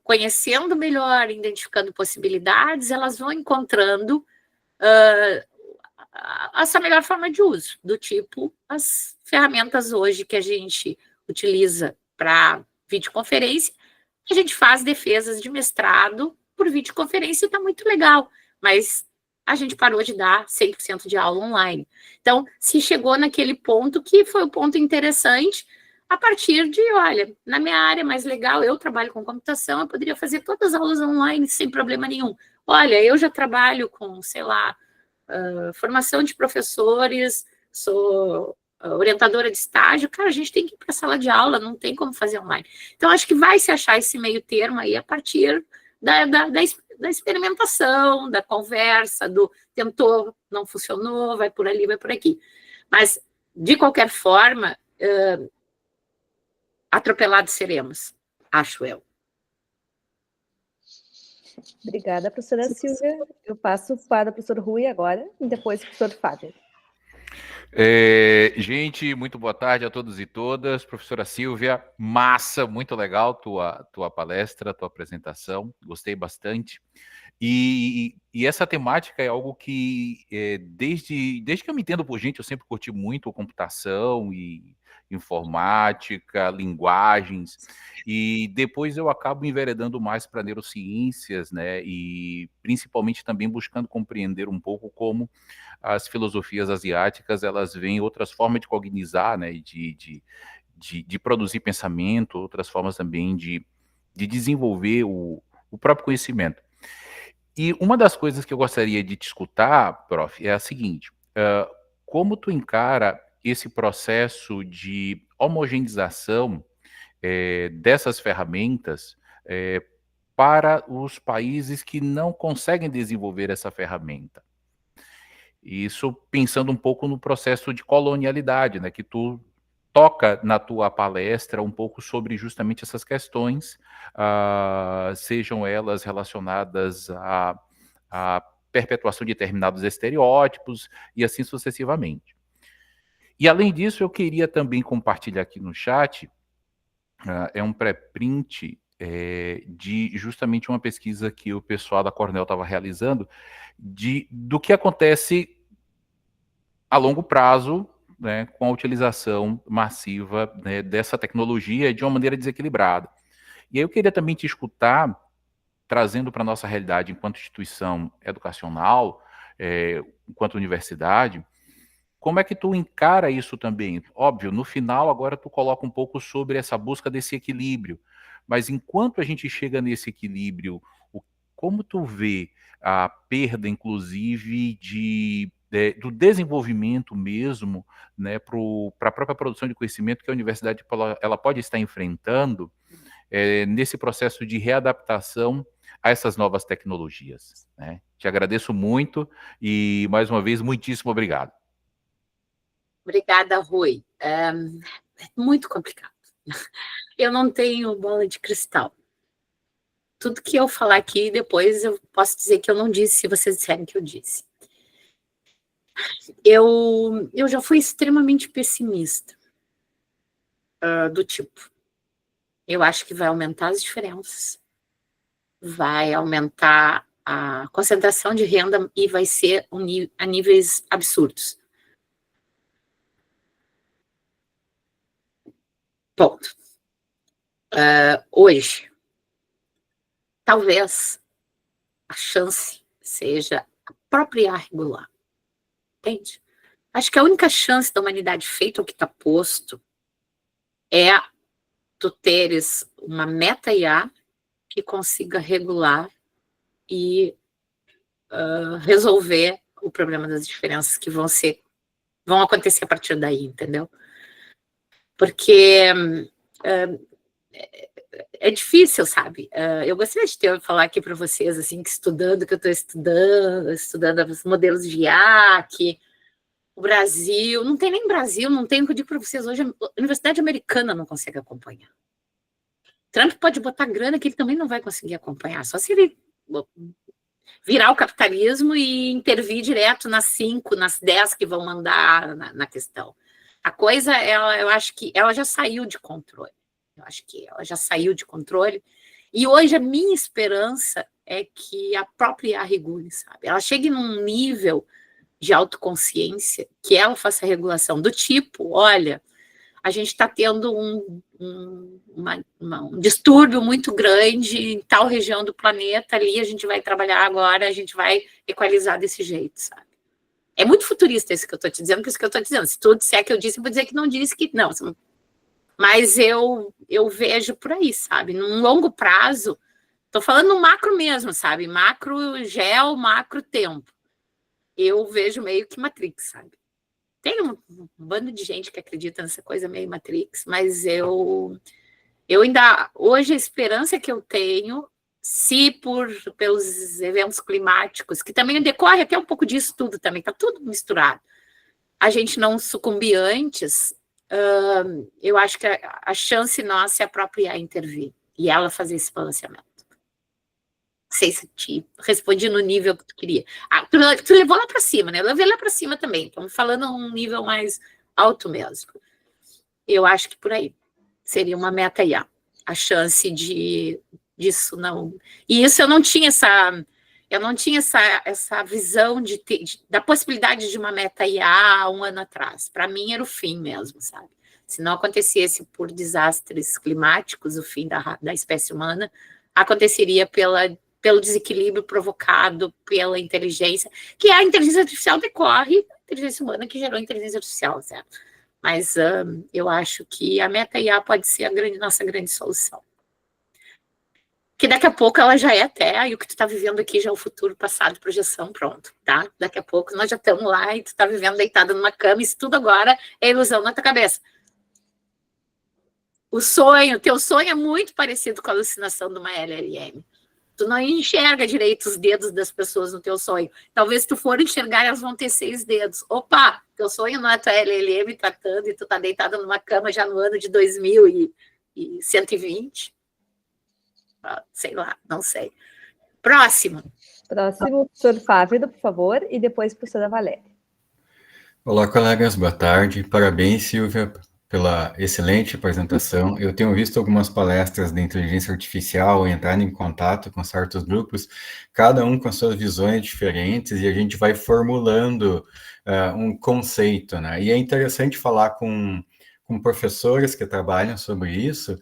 conhecendo melhor, identificando possibilidades, elas vão encontrando essa melhor forma de uso, do tipo as ferramentas hoje que a gente utiliza para videoconferência. A gente faz defesas de mestrado por videoconferência e está muito legal, mas a gente parou de dar 100% de aula online. Então, se chegou naquele ponto que foi o ponto interessante, a partir de, olha, na minha área mais legal, eu trabalho com computação, eu poderia fazer todas as aulas online sem problema nenhum. Olha, eu já trabalho com, sei lá, formação de professores, sou orientadora de estágio, cara, a gente tem que ir para a sala de aula, não tem como fazer online. Então, acho que vai se achar esse meio termo aí a partir da experimentação, da conversa, do tentou, não funcionou, vai por ali, vai por aqui. Mas, de qualquer forma, atropelados seremos, acho eu. Obrigada, professora Silvia. Eu passo para o professor Rui agora, e depois o professor Fábio. Gente, muito boa tarde a todos e todas. Professora Silvia, massa, muito legal tua palestra, tua apresentação, gostei bastante. E essa temática é algo que, desde que eu me entendo por gente, eu sempre curti muito computação e informática, linguagens, e depois eu acabo enveredando mais para neurociências, né, e principalmente também buscando compreender um pouco como as filosofias asiáticas, elas veem outras formas de cognizar, né, de produzir pensamento, outras formas também de desenvolver o próprio conhecimento. E uma das coisas que eu gostaria de te escutar, prof, é a seguinte, como tu encara esse processo de homogeneização dessas ferramentas para os países que não conseguem desenvolver essa ferramenta? Isso pensando um pouco no processo de colonialidade, né, que tu toca na tua palestra um pouco sobre justamente essas questões, sejam elas relacionadas à perpetuação de determinados estereótipos e assim sucessivamente. E além disso, eu queria também compartilhar aqui no chat, é um pré-print de justamente uma pesquisa que o pessoal da Cornell estava realizando, do que acontece a longo prazo, né, com a utilização massiva, né, dessa tecnologia de uma maneira desequilibrada. E aí eu queria também te escutar, trazendo para a nossa realidade enquanto instituição educacional, enquanto universidade, como é que tu encara isso também? Óbvio, no final agora tu coloca um pouco sobre essa busca desse equilíbrio, mas enquanto a gente chega nesse equilíbrio, como tu vê a perda, inclusive, do desenvolvimento mesmo, né, para a própria produção de conhecimento que a universidade ela pode estar enfrentando nesse processo de readaptação a essas novas tecnologias, né? Te agradeço muito e, mais uma vez, muitíssimo obrigado. Obrigada, Rui. É muito complicado. Eu não tenho bola de cristal. Tudo que eu falar aqui, depois eu posso dizer que eu não disse, se vocês disserem que eu disse. Eu já fui extremamente pessimista, do tipo, eu acho que vai aumentar as diferenças, vai aumentar a concentração de renda e vai ser a níveis absurdos. Ponto. Hoje, talvez a chance seja a própria IA regular. Entende? Acho que a única chance da humanidade feita o que está posto é tu teres uma meta IA que consiga regular e resolver o problema das diferenças que vão acontecer a partir daí, entendeu? Porque é difícil, sabe? Eu gostaria de falar aqui para vocês, assim, que eu estou estudando os modelos de IA, que o Brasil, não tem nem Brasil, não tem o que eu digo para vocês hoje, a Universidade Americana não consegue acompanhar. Trump pode botar grana que ele também não vai conseguir acompanhar, só se ele virar o capitalismo e intervir direto nas 5, nas 10 que vão mandar na questão. A coisa, eu acho que ela já saiu de controle. Eu acho que ela já saiu de controle. E hoje a minha esperança é que a própria IA regule, sabe? Ela chegue num nível de autoconsciência que ela faça a regulação do tipo, olha, a gente está tendo um distúrbio muito grande em tal região do planeta, ali a gente vai trabalhar agora, a gente vai equalizar desse jeito, sabe? É muito futurista isso que eu estou te dizendo, por isso que eu estou dizendo. Se tu disser que eu disse, eu vou dizer que não disse, que não. Mas eu vejo por aí, sabe? Num longo prazo, estou falando no macro mesmo, sabe? Macro gel, macro tempo. Eu vejo meio que Matrix, sabe? Tem um bando de gente que acredita nessa coisa meio Matrix, mas eu ainda, hoje, a esperança que eu tenho, se pelos eventos climáticos, que também decorre até um pouco disso tudo também, está tudo misturado, a gente não sucumbir antes, eu acho que a chance nossa é a própria intervir, e ela fazer esse balanceamento. Não sei se te respondi no nível que tu queria. Tu levou lá para cima, né? Eu levei lá para cima também. Estamos falando um nível mais alto mesmo. Eu acho que por aí seria uma meta IA. A chance disso não... E isso eu não tinha essa visão da possibilidade de uma meta IA há um ano atrás. Para mim era o fim mesmo, sabe? Se não acontecesse por desastres climáticos, o fim da espécie humana, aconteceria pelo desequilíbrio provocado pela inteligência, que a inteligência artificial decorre da inteligência humana que gerou a inteligência artificial, certo? Mas eu acho que a meta IA pode ser a nossa grande solução. Que daqui a pouco ela já é até, e o que tu está vivendo aqui já é o futuro, passado, projeção, pronto, tá? Daqui a pouco nós já estamos lá e tu está vivendo deitada numa cama, isso tudo agora é ilusão na tua cabeça. Teu sonho é muito parecido com a alucinação de uma LLM. Tu não enxerga direito os dedos das pessoas no teu sonho. Talvez se tu for enxergar, elas vão ter 6 dedos. Opa, teu sonho não é tua LLM tratando e tu tá deitada numa cama já no ano de 2120. Sei lá, não sei. Próximo, professor Fávido, por favor, e depois professora Valéria. Olá, colegas, boa tarde. Parabéns, Silvia, pela excelente apresentação. Eu tenho visto algumas palestras de inteligência artificial, entrar em contato com certos grupos, cada um com suas visões diferentes, e a gente vai formulando um conceito, né? E é interessante falar com professores que trabalham sobre isso,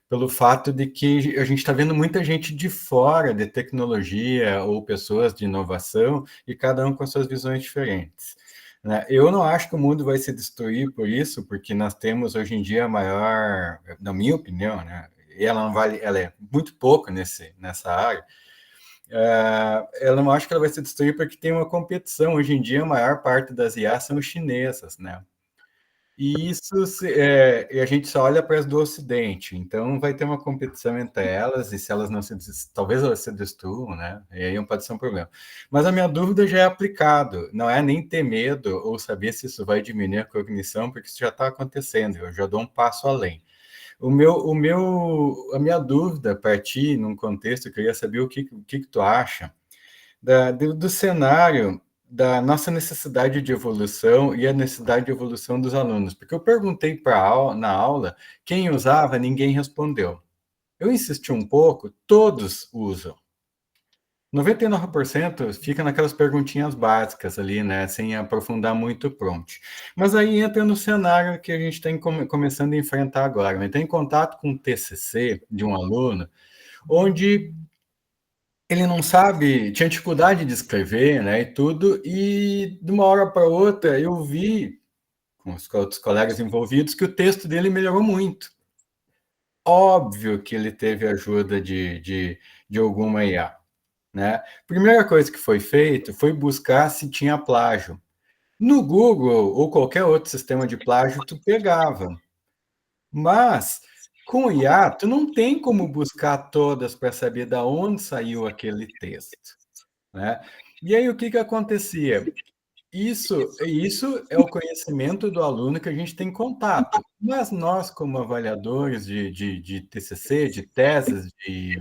pelo fato de que a gente está vendo muita gente de fora de tecnologia ou pessoas de inovação, e cada um com suas visões diferentes. Né? Eu não acho que o mundo vai se destruir por isso, porque nós temos hoje em dia a maior, na minha opinião, né? E ela não vale, ela é muito pouco nessa área. Ela não acho que ela vai se destruir porque tem uma competição. Hoje em dia, a maior parte das IA são chinesas, né? E isso e a gente só olha para as do Ocidente, então vai ter uma competição entre elas, e se elas não talvez elas se destruam, né? E aí pode ser um problema. Mas a minha dúvida já é aplicado, não é nem ter medo ou saber se isso vai diminuir a cognição, porque isso já está acontecendo, eu já dou um passo além. A minha dúvida para ti, num contexto, eu queria saber o que tu acha do cenário da nossa necessidade de evolução e a necessidade de evolução dos alunos. Porque eu perguntei na aula, quem usava, ninguém respondeu. Eu insisti um pouco, todos usam. 99% fica naquelas perguntinhas básicas ali, né, sem aprofundar muito o prompt. Mas aí entra no cenário que a gente está começando a enfrentar agora. Entrar em contato com o TCC de um aluno, onde ele não sabe, tinha dificuldade de escrever, né, e tudo, e de uma hora para outra eu vi, com os outros colegas envolvidos, que o texto dele melhorou muito. Óbvio que ele teve ajuda de alguma IA, né? Primeira coisa que foi feito foi buscar se tinha plágio. No Google ou qualquer outro sistema de plágio, tu pegava. Mas com IA, tu não tem como buscar todas para saber de onde saiu aquele texto, né? E aí, o que acontecia? Isso é o conhecimento do aluno que a gente tem contato. Mas nós, como avaliadores de TCC, de teses, de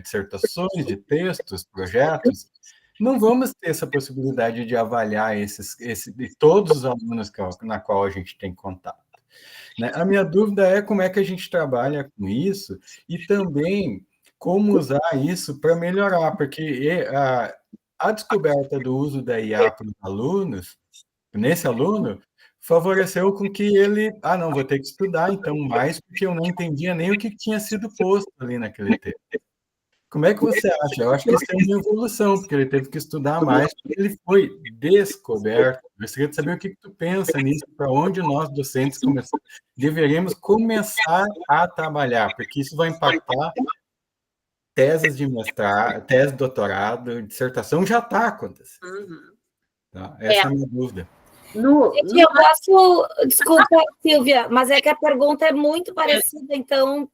dissertações, de textos, projetos, não vamos ter essa possibilidade de avaliar de todos os alunos na qual a gente tem contato. Né? A minha dúvida é como é que a gente trabalha com isso e também como usar isso para melhorar, porque a descoberta do uso da IA para os alunos, nesse aluno, favoreceu com que ele, não, vou ter que estudar então mais, porque eu não entendia nem o que tinha sido posto ali naquele texto. Como é que você acha? Eu acho que isso é uma evolução, porque ele teve que estudar mais, porque ele foi descoberto. Eu gostaria de saber o que tu pensa nisso, para onde nós, docentes, deveríamos começar a trabalhar, porque isso vai impactar teses de mestrado, tese de doutorado, dissertação, já está acontecendo. Tá? Essa é a minha dúvida. Eu posso... Desculpa, Silvia, mas é que a pergunta é muito parecida, então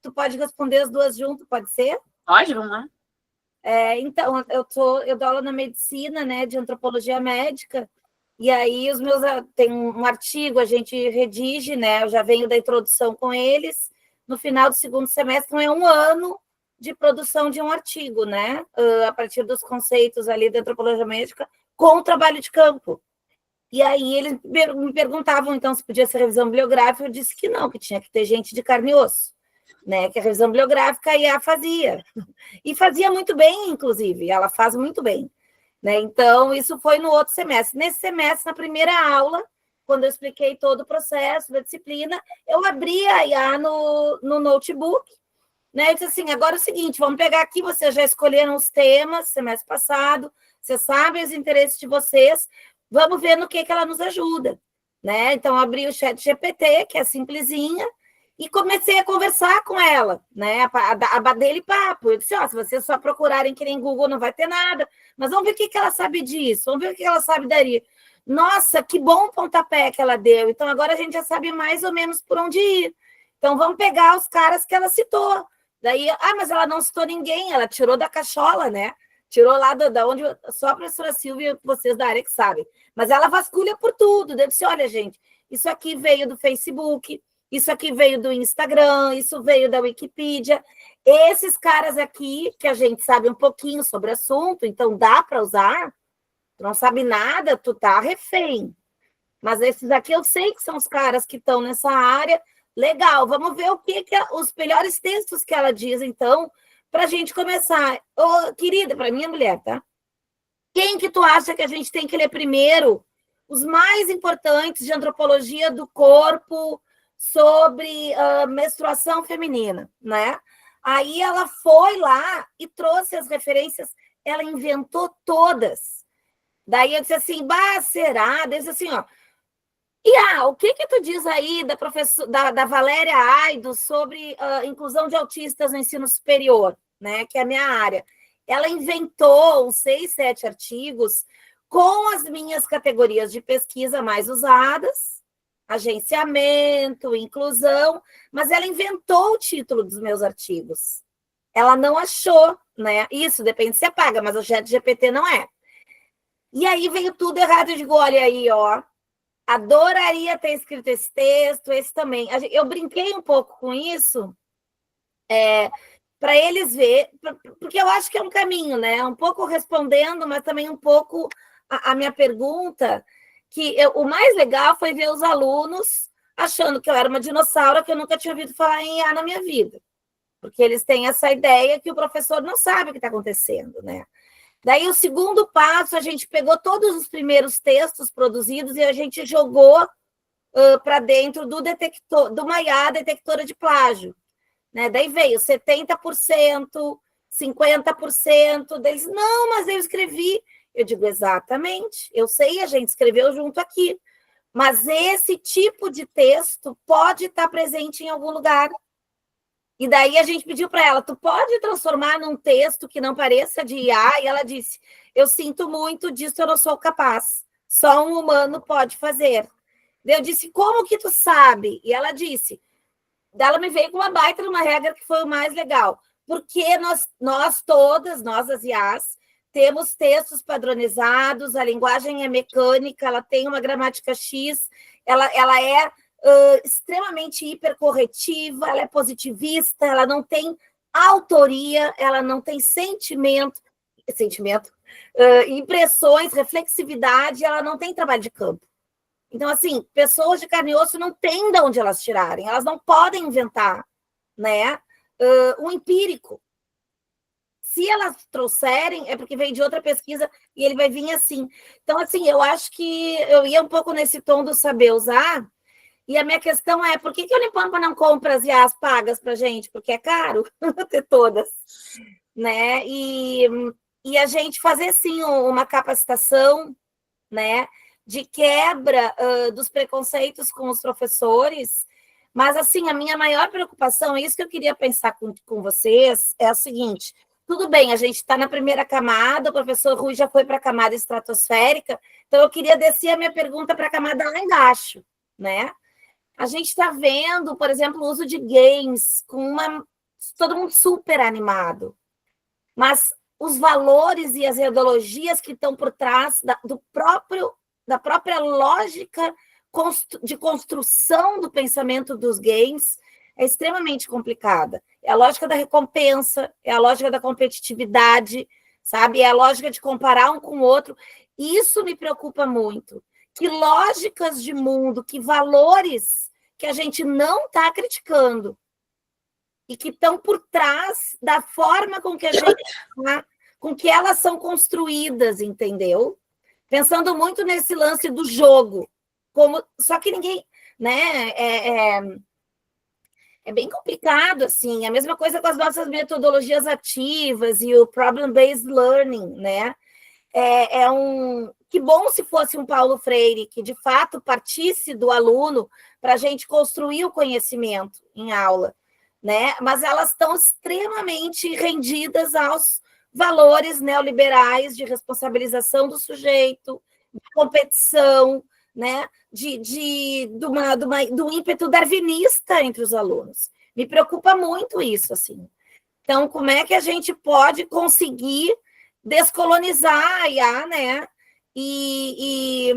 tu pode responder as duas juntas, pode ser? Pode, vamos lá. Então, eu dou aula na medicina, né, de antropologia médica, e aí tem um artigo, a gente redige, né, eu já venho da introdução com eles, no final do segundo semestre, então é um ano de produção de um artigo, né, a partir dos conceitos ali da antropologia médica, com o trabalho de campo. E aí eles me perguntavam, então, se podia ser revisão bibliográfica, eu disse que não, que tinha que ter gente de carne e osso, né, que a revisão bibliográfica a IA fazia. E fazia muito bem, inclusive, ela faz muito bem. Né? Então, isso foi no outro semestre. Nesse semestre, na primeira aula, quando eu expliquei todo o processo da disciplina, eu abri a IA no notebook, né? Eu disse assim, agora é o seguinte, vamos pegar aqui, vocês já escolheram os temas, semestre passado, vocês sabem os interesses de vocês, vamos ver no que ela nos ajuda. Né? Então, eu abri o ChatGPT, que é simplesinha, e comecei a conversar com ela, né? A bater papo. Eu disse, se vocês só procurarem que nem Google, não vai ter nada. Mas vamos ver o que ela sabe disso, vamos ver o que ela sabe daria. Nossa, que bom pontapé que ela deu. Então, agora a gente já sabe mais ou menos por onde ir. Então, vamos pegar os caras que ela citou. Daí, mas ela não citou ninguém, ela tirou da cachola, né? Tirou lá da onde... Só a professora Silvia, vocês da área que sabem. Mas ela vasculha por tudo. Deve ser, olha, gente, isso aqui veio do Facebook... Isso aqui veio do Instagram, isso veio da Wikipedia. Esses caras aqui, que a gente sabe um pouquinho sobre o assunto, então dá para usar, tu não sabe nada, tu tá refém. Mas esses aqui eu sei que são os caras que estão nessa área. Legal, vamos ver o que os melhores textos que ela diz, então, para a gente começar. Ô, querida, para minha mulher, tá? Quem que tu acha que a gente tem que ler primeiro? Os mais importantes de antropologia do corpo sobre menstruação feminina, né? Aí ela foi lá e trouxe as referências, ela inventou todas. Daí eu disse assim, bah, será? Daí eu disse assim, ó, o que tu diz aí da Valéria Aido sobre inclusão de autistas no ensino superior, né? Que é a minha área. Ela inventou uns 6, 7 artigos com as minhas categorias de pesquisa mais usadas, agenciamento, inclusão, mas ela inventou o título dos meus artigos. Ela não achou, né? Isso depende se você paga, mas o ChatGPT não é. E aí veio tudo errado. Eu digo, olha aí, ó, adoraria ter escrito esse texto, esse também. Eu brinquei um pouco com isso, para eles ver, porque eu acho que é um caminho, né? Um pouco respondendo, mas também um pouco a minha pergunta, que o mais legal foi ver os alunos achando que eu era uma dinossauro, que eu nunca tinha ouvido falar em IA na minha vida. Porque eles têm essa ideia que o professor não sabe o que está acontecendo, né? Daí, o segundo passo, a gente pegou todos os primeiros textos produzidos e a gente jogou para dentro do detector, do Maiá, detectora de plágio. Né? Daí veio 70%, 50% deles. Não, mas eu escrevi. Eu digo, exatamente, eu sei, a gente escreveu junto aqui. Mas esse tipo de texto pode estar presente em algum lugar. E daí a gente pediu para ela, tu pode transformar num texto que não pareça de IA? E ela disse, eu sinto muito disso, eu não sou capaz. Só um humano pode fazer. Eu disse, como que tu sabe? E ela disse, ela me veio com uma baita numa regra que foi o mais legal. Porque nós todas, nós as IAs, temos textos padronizados, a linguagem é mecânica, ela tem uma gramática X, ela é extremamente hipercorretiva, ela é positivista, ela não tem autoria, ela não tem sentimento, impressões, reflexividade, ela não tem trabalho de campo. Então, assim, pessoas de carne e osso não têm de onde elas tirarem, elas não podem inventar, né? O empírico. Se elas trouxerem, é porque vem de outra pesquisa e ele vai vir assim. Então, assim, eu acho que eu ia um pouco nesse tom do saber usar, e a minha questão é, por que a Unipampa não compra as IAs pagas para a gente? Porque é caro ter todas, né? E a gente fazer, sim, uma capacitação, né, de quebra dos preconceitos com os professores. Mas, assim, a minha maior preocupação, isso que eu queria pensar com vocês, é o seguinte, tudo bem, a gente está na primeira camada, o professor Rui já foi para a camada estratosférica, então eu queria descer a minha pergunta para a camada lá embaixo, né? A gente está vendo, por exemplo, o uso de games, todo mundo super animado, mas os valores e as ideologias que estão por trás da própria lógica de construção do pensamento dos games é extremamente complicada. É a lógica da recompensa, é a lógica da competitividade, sabe? É a lógica de comparar um com o outro. E isso me preocupa muito. Que lógicas de mundo, que valores que a gente não está criticando e que estão por trás da forma com que com que elas são construídas, entendeu? Pensando muito nesse lance do jogo, só que ninguém, né? É bem complicado, assim. A mesma coisa com as nossas metodologias ativas e o problem-based learning, né? Que bom se fosse um Paulo Freire, que de fato partisse do aluno para a gente construir o conhecimento em aula, né? Mas elas estão extremamente rendidas aos valores neoliberais de responsabilização do sujeito, de competição, né? Do ímpeto darwinista entre os alunos. Me preocupa muito isso, assim. Então, como é que a gente pode conseguir descolonizar a IA, né? E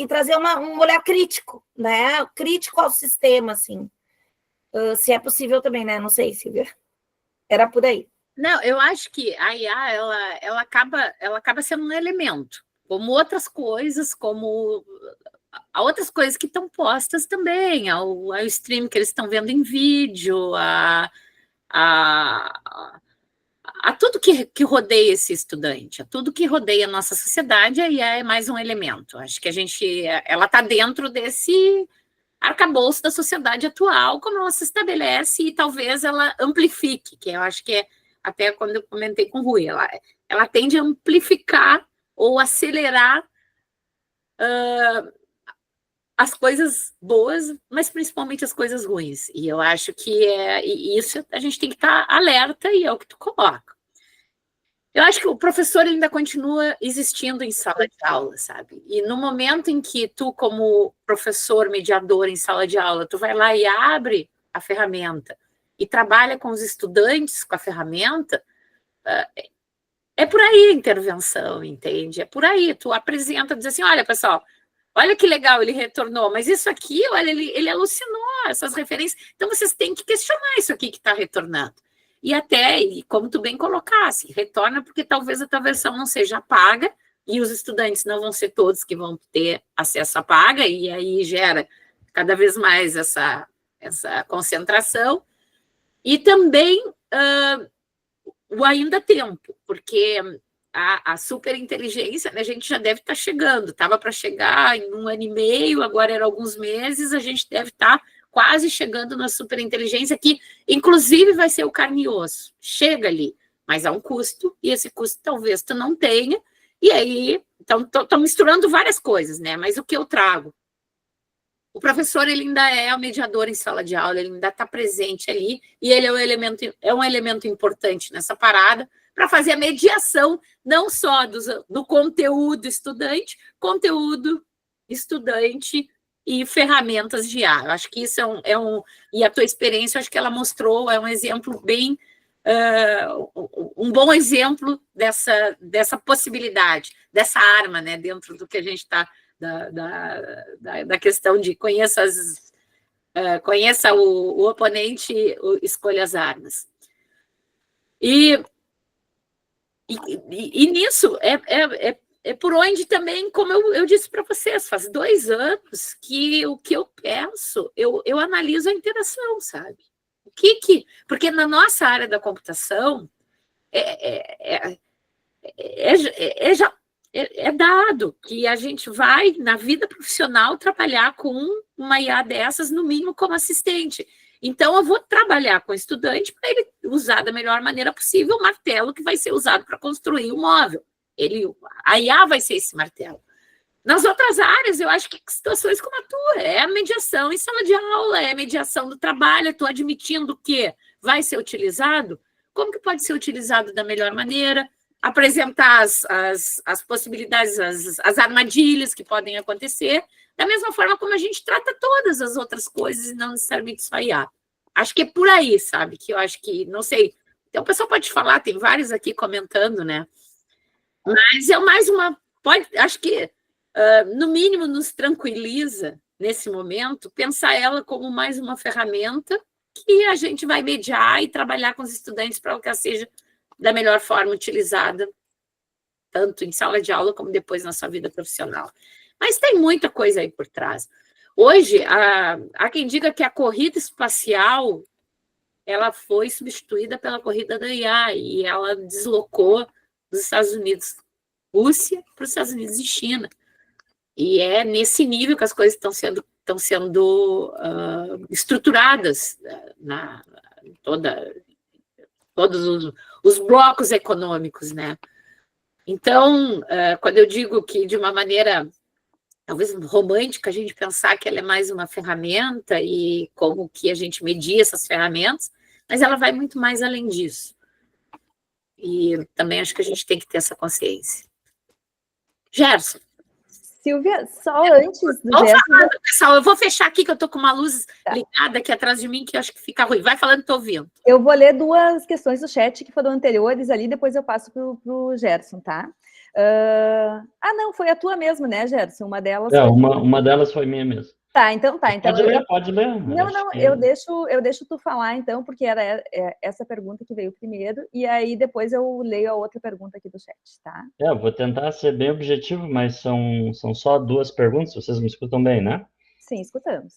trazer um olhar crítico, né? Crítico ao sistema, assim. Se é possível também, né? Não sei, Silvia. Era por aí. Não, eu acho que a IA ela acaba sendo um elemento. como outras coisas, como há outras coisas que estão postas também, ao stream que eles estão vendo em vídeo, a tudo que rodeia esse estudante, a tudo que rodeia a nossa sociedade, aí é mais um elemento. Acho que ela está dentro desse arcabouço da sociedade atual, como ela se estabelece, e talvez ela amplifique, que eu acho que até quando eu comentei com o Rui, ela tende a amplificar ou acelerar as coisas boas, mas principalmente as coisas ruins. E eu acho que isso a gente tem que estar alerta, e é o que tu coloca. Eu acho que o professor ainda continua existindo em sala de aula, sabe? E no momento em que tu, como professor mediador em sala de aula, tu vai lá e abre a ferramenta e trabalha com os estudantes com a ferramenta, é por aí a intervenção, entende? É por aí, tu apresenta, diz assim, olha, pessoal, olha que legal, ele retornou, mas isso aqui, olha, ele alucinou essas referências, então vocês têm que questionar isso aqui que está retornando. E como tu bem colocasse, retorna porque talvez a tua versão não seja paga, e os estudantes não vão ser todos que vão ter acesso à paga, e aí gera cada vez mais essa concentração, e também o ainda tempo, porque a superinteligência, né, a gente já deve estar chegando, estava para chegar em 1 ano e meio, agora era alguns meses, a gente deve estar quase chegando na superinteligência, que inclusive vai ser o carne e osso. Chega ali, mas há um custo, e esse custo talvez tu não tenha, e aí, então, estou misturando várias coisas, né? Mas o que eu trago? O professor, ele ainda é o mediador em sala de aula, ele ainda está presente ali, e ele é um elemento importante nessa parada, para fazer a mediação, não só do conteúdo estudante e ferramentas de IA. Eu acho que isso e a tua experiência, eu acho que ela mostrou, é um exemplo bem, um bom exemplo dessa possibilidade, dessa arma, né, dentro do que a gente está, da questão de conheça o oponente, escolha as armas. E nisso, é por onde também, como eu disse para vocês, faz 2 anos que o que eu penso, eu analiso a interação, sabe? Porque na nossa área da computação, é dado que a gente vai, na vida profissional, trabalhar com uma IA dessas, no mínimo como assistente. Então, eu vou trabalhar com o estudante para ele usar da melhor maneira possível o martelo que vai ser usado para construir o móvel. A IA vai ser esse martelo. Nas outras áreas, eu acho que situações como a tua, é a mediação em sala de aula, é a mediação do trabalho, estou admitindo que vai ser utilizado. Como que pode ser utilizado da melhor maneira? Apresentar as possibilidades, as armadilhas que podem acontecer, da mesma forma como a gente trata todas as outras coisas e não necessariamente só IA. Acho que é por aí, sabe? Que eu acho que, não sei, então o pessoal pode falar, tem vários aqui comentando, né? Mas é mais acho que, no mínimo, nos tranquiliza, nesse momento, pensar ela como mais uma ferramenta que a gente vai mediar e trabalhar com os estudantes para que ela seja da melhor forma utilizada, tanto em sala de aula como depois na sua vida profissional. Mas tem muita coisa aí por trás. Hoje, há quem diga que a corrida espacial ela foi substituída pela corrida da IA, e ela deslocou dos Estados Unidos, Rússia, para os Estados Unidos e China. E é nesse nível que as coisas estão sendo estruturadas todos os blocos econômicos, né? Então, quando eu digo que de uma maneira talvez romântica a gente pensar que ela é mais uma ferramenta e como que a gente media essas ferramentas, mas ela vai muito mais além disso. E também acho que a gente tem que ter essa consciência. Gerson. Silvia, só antes do Gerson... Pessoal, eu vou fechar aqui, que eu estou com uma luz ligada aqui atrás de mim, que eu acho que fica ruim. Vai falando, estou ouvindo. Eu vou ler 2 questões do chat que foram anteriores ali, depois eu passo para o Gerson, tá? Não, foi a tua mesmo, né, Gerson? Uma delas uma delas foi minha mesmo. Tá, então tá. Então Pode ler. Não, eu deixo tu falar, então, porque era essa pergunta que veio primeiro, e aí depois eu leio a outra pergunta aqui do chat, tá? Eu vou tentar ser bem objetivo, mas são só 2 perguntas, vocês me escutam bem, né? Sim, escutamos.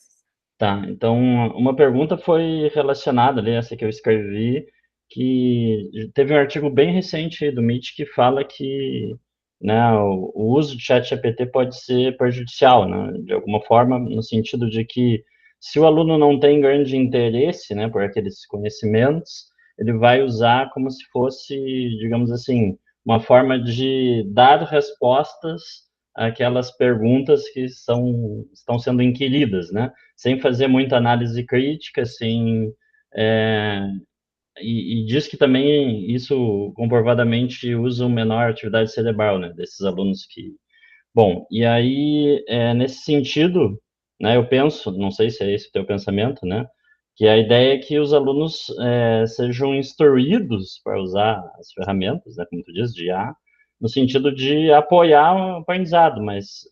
Tá, então uma pergunta foi relacionada ali, essa que eu escrevi, que teve um artigo bem recente do MIT que fala que, né, o uso de ChatGPT pode ser prejudicial, né, de alguma forma, no sentido de que se o aluno não tem grande interesse, né, por aqueles conhecimentos, ele vai usar como se fosse, digamos assim, uma forma de dar respostas àquelas perguntas que estão sendo inquiridas, né, sem fazer muita análise crítica, e diz que também isso comprovadamente usa uma menor atividade cerebral, né, desses alunos que... Bom, e aí, nesse sentido, né, eu penso, não sei se é esse o teu pensamento, né, que a ideia é que os alunos sejam instruídos para usar as ferramentas, né, como tu diz, de IA, no sentido de apoiar o aprendizado, mas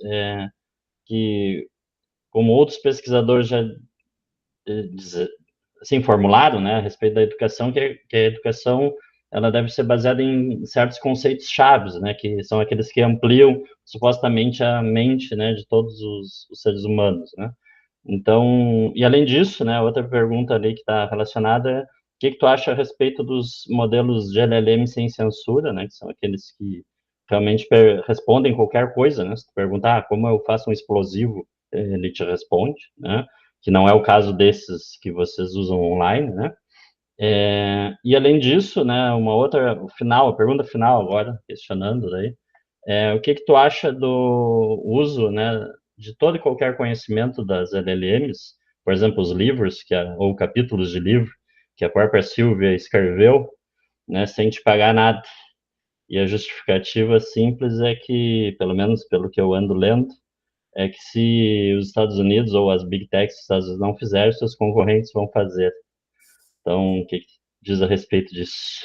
que, como outros pesquisadores já assim, formularam, né, a respeito da educação, que a educação ela deve ser baseada em certos conceitos chaves, né, que são aqueles que ampliam supostamente a mente, né, de todos os seres humanos, né. Então, e além disso, né, outra pergunta ali que está relacionada é o que tu acha a respeito dos modelos de LLM sem censura, né, que são aqueles que realmente respondem qualquer coisa, né, se tu perguntar como eu faço um explosivo, ele te responde, né, que não é o caso desses que vocês usam online, né? E além disso, né, a pergunta final agora, questionando daí, o que tu acha do uso, né, de todo e qualquer conhecimento das LLMs, por exemplo, os livros, ou capítulos de livro, que a própria Silvia escreveu, né, sem te pagar nada. E a justificativa simples é que, pelo menos pelo que eu ando lendo, é que se os Estados Unidos ou as Big Techs dos Estados Unidos não fizerem, seus concorrentes vão fazer. Então, o que diz a respeito disso?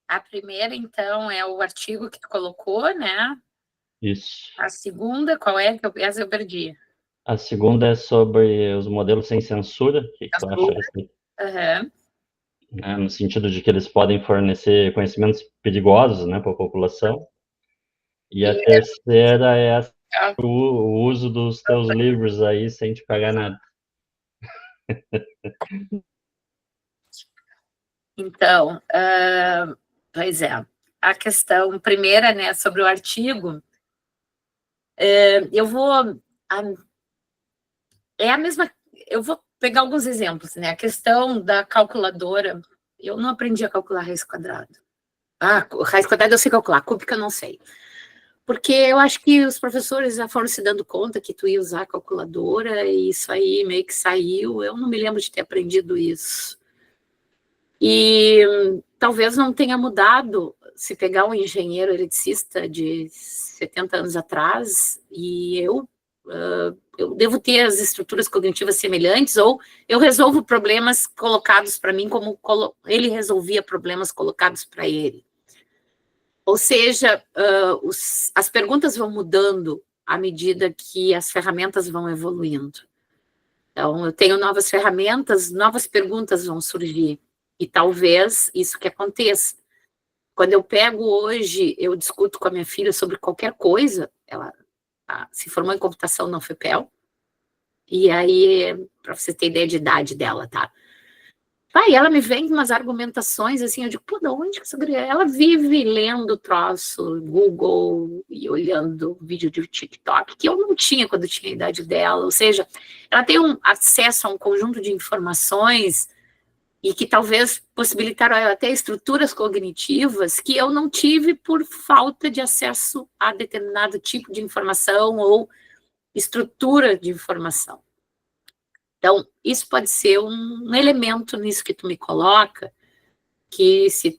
A primeira, então, é o artigo que tu colocou, né? Isso. A segunda, qual é? Essa eu perdi. A segunda é sobre os modelos sem censura. O que tu acha a respeito? No sentido de que eles podem fornecer conhecimentos perigosos, né, para a população. E a terceira é o uso dos teus livros aí sem te pagar nada. Então, pois é, a questão primeira, né, sobre o artigo, eu vou pegar alguns exemplos, né, a questão da calculadora, eu não aprendi a calcular raiz quadrada. Raiz quadrada eu sei calcular, cúbica eu não sei. Porque eu acho que os professores já foram se dando conta que tu ia usar a calculadora e isso aí meio que saiu. Eu não me lembro de ter aprendido isso. E talvez não tenha mudado se pegar um engenheiro eletricista de 70 anos atrás e eu devo ter as estruturas cognitivas semelhantes ou eu resolvo problemas colocados para mim como ele resolvia problemas colocados para ele. Ou seja, as perguntas vão mudando à medida que as ferramentas vão evoluindo. Então, eu tenho novas ferramentas, novas perguntas vão surgir. E talvez isso que aconteça. Quando eu pego hoje, eu discuto com a minha filha sobre qualquer coisa, ela se formou em computação na UFPEL, e aí, para você ter ideia de idade dela, tá? E ela me vem com umas argumentações, assim, eu digo, pô, de onde que essa guria... Ela vive lendo troço, Google, e olhando vídeo de TikTok, que eu não tinha quando eu tinha a idade dela, ou seja, ela tem acesso a um conjunto de informações e que talvez possibilitaram até estruturas cognitivas que eu não tive por falta de acesso a determinado tipo de informação ou estrutura de informação. Então, isso pode ser um elemento nisso que tu me coloca, que se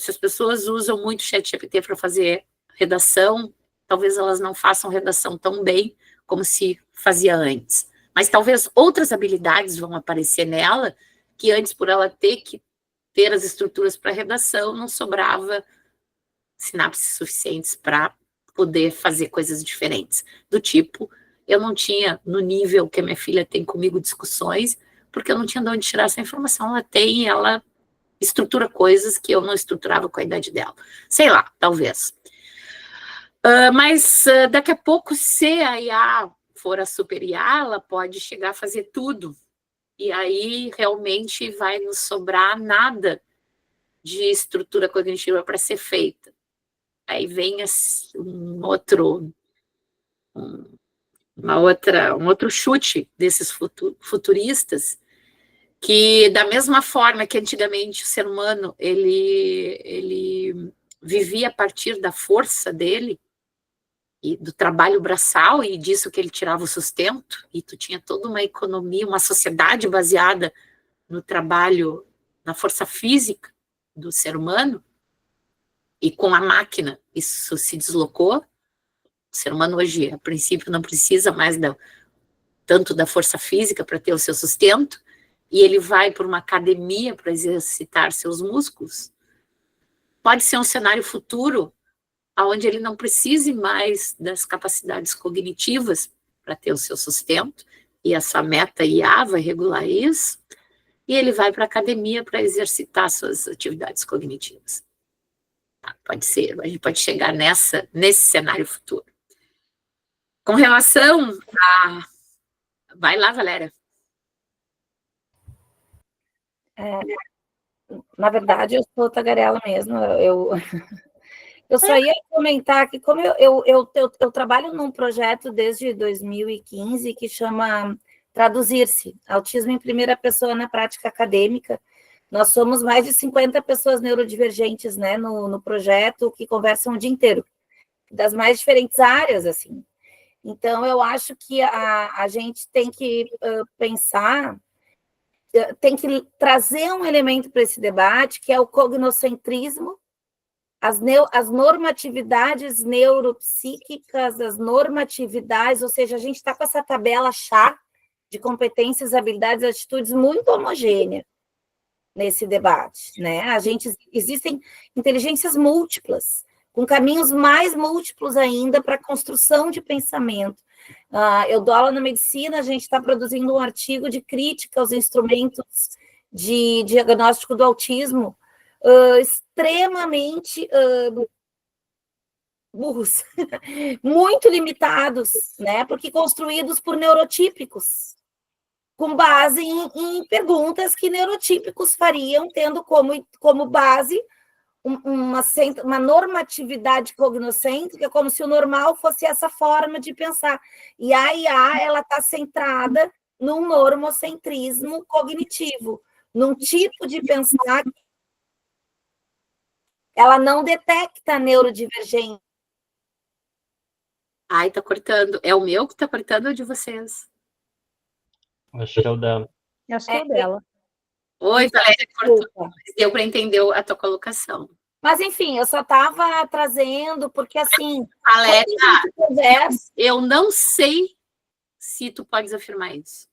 as pessoas usam muito o ChatGPT para fazer redação, talvez elas não façam redação tão bem como se fazia antes. Mas talvez outras habilidades vão aparecer nela, que antes, por ela ter que ter as estruturas para redação, não sobrava sinapses suficientes para poder fazer coisas diferentes, do tipo eu não tinha, no nível que a minha filha tem comigo, discussões, porque eu não tinha de onde tirar essa informação. Ela tem, ela estrutura coisas que eu não estruturava com a idade dela. Sei lá, talvez. Mas daqui a pouco, se a IA for a super IA, ela pode chegar a fazer tudo. E aí, realmente, vai nos sobrar nada de estrutura cognitiva para ser feita. Aí vem um outro chute desses futuristas, que da mesma forma que antigamente o ser humano ele vivia a partir da força dele e do trabalho braçal, e disso que ele tirava o sustento, e tu tinha toda uma economia, uma sociedade baseada no trabalho, na força física do ser humano, e com a máquina isso se deslocou. O ser humano hoje, a princípio, não precisa mais tanto da força física para ter o seu sustento, e ele vai para uma academia para exercitar seus músculos. Pode ser um cenário futuro onde ele não precise mais das capacidades cognitivas para ter o seu sustento, e essa meta IA vai regular isso, e ele vai para a academia para exercitar suas atividades cognitivas. Pode ser, a gente pode chegar nesse cenário futuro. Com relação a... Vai lá, Valéria. Na verdade, eu sou tagarela mesmo. Eu só ia comentar que, como eu trabalho num projeto desde 2015 que chama Traduzir-se, Autismo em Primeira Pessoa na Prática Acadêmica. Nós somos mais de 50 pessoas neurodivergentes, né, no projeto, que conversam o dia inteiro, das mais diferentes áreas, assim. Então, eu acho que a gente tem que pensar, tem que trazer um elemento para esse debate, que é o cognocentrismo, as normatividades neuropsíquicas, as normatividades, ou seja, a gente está com essa tabela chá de competências, habilidades e atitudes muito homogênea nesse debate, né? Existem inteligências múltiplas, com caminhos mais múltiplos ainda para a construção de pensamento. Eu dou aula na medicina, a gente está produzindo um artigo de crítica aos instrumentos de diagnóstico do autismo, extremamente burros, muito limitados, né? Porque construídos por neurotípicos, com base em perguntas que neurotípicos fariam, tendo como base uma normatividade cognocêntrica, como se o normal fosse essa forma de pensar. E a IA, ela está centrada num normocentrismo cognitivo, num tipo de pensar. Ela não detecta neurodivergência. Ai, tá cortando. É o meu que tá cortando ou de vocês? Acho que é o dela. Acho que é o dela. Oi, Valéria, cortou. Deu para entender a tua colocação. Mas, enfim, eu só estava trazendo, porque, assim... Valéria, eu não sei se tu podes afirmar isso.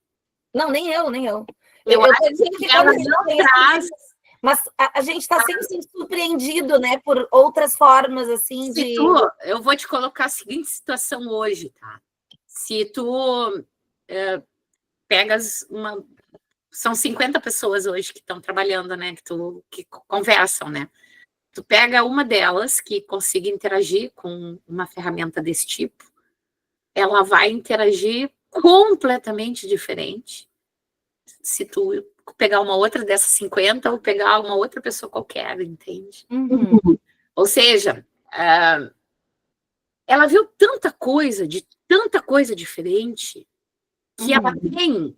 Não, nem eu. Eu acho que ela não traz... Mas a gente está sempre sendo surpreendido, né, por outras formas, assim, eu vou te colocar a seguinte situação hoje, tá? Se tu pegas uma... São 50 pessoas hoje que estão trabalhando, né, que conversam, né? Tu pega uma delas que consiga interagir com uma ferramenta desse tipo, ela vai interagir completamente diferente se tu pegar uma outra dessas 50 ou pegar uma outra pessoa qualquer, entende? Uhum. Ou seja, ela viu tanta coisa diferente, que ela tem,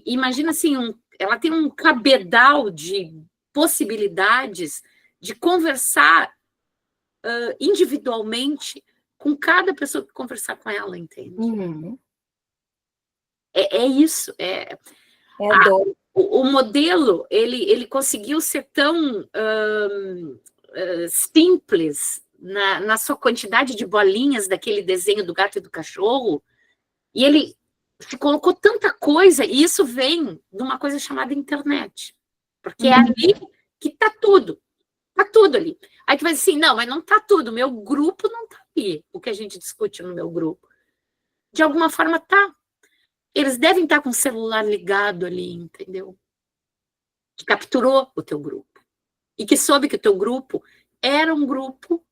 imagina assim, ela tem um cabedal de possibilidades de conversar individualmente com cada pessoa que conversar com ela, entende? Uhum. É isso, o modelo, ele conseguiu ser tão simples na sua quantidade de bolinhas daquele desenho do gato e do cachorro, e ele colocou tanta coisa, e isso vem de uma coisa chamada internet, porque é ali que está tudo ali. Aí tu vai dizer assim, não, mas não está tudo, meu grupo não está ali, o que a gente discute no meu grupo. de alguma forma tá. Eles devem estar com o celular ligado ali, entendeu? Que capturou o teu grupo. E que soube que o teu grupo era um grupo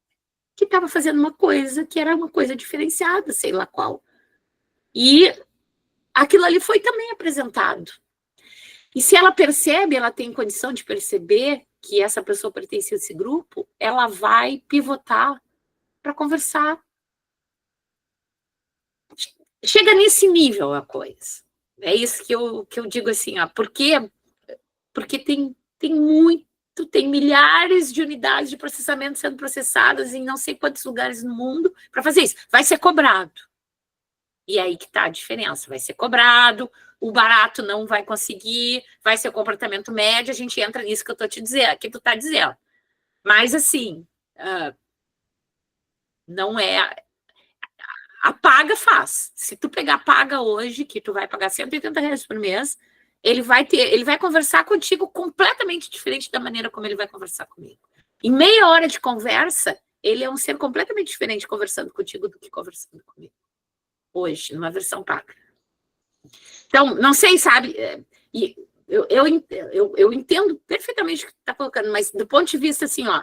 que estava fazendo uma coisa que era uma coisa diferenciada, sei lá qual. E aquilo ali foi também apresentado. E se ela percebe, ela tem condição de perceber que essa pessoa pertence a esse grupo, ela vai pivotar para conversar. Chega nesse nível a coisa. É isso que eu digo assim, ó, porque tem milhares de unidades de processamento sendo processadas em não sei quantos lugares no mundo para fazer isso. Vai ser cobrado. E aí que está a diferença. Vai ser cobrado, o barato não vai conseguir, vai ser o comportamento médio, a gente entra nisso que eu estou te dizendo, que tu está dizendo. Mas, assim, não é... A paga faz. Se tu pegar a paga hoje, que tu vai pagar R$180 por mês, ele vai conversar contigo completamente diferente da maneira como ele vai conversar comigo. Em meia hora de conversa, ele é um ser completamente diferente conversando contigo do que conversando comigo. Hoje, numa versão paga. Então, não sei, sabe? Eu entendo perfeitamente o que tu está colocando, mas do ponto de vista, assim, ó,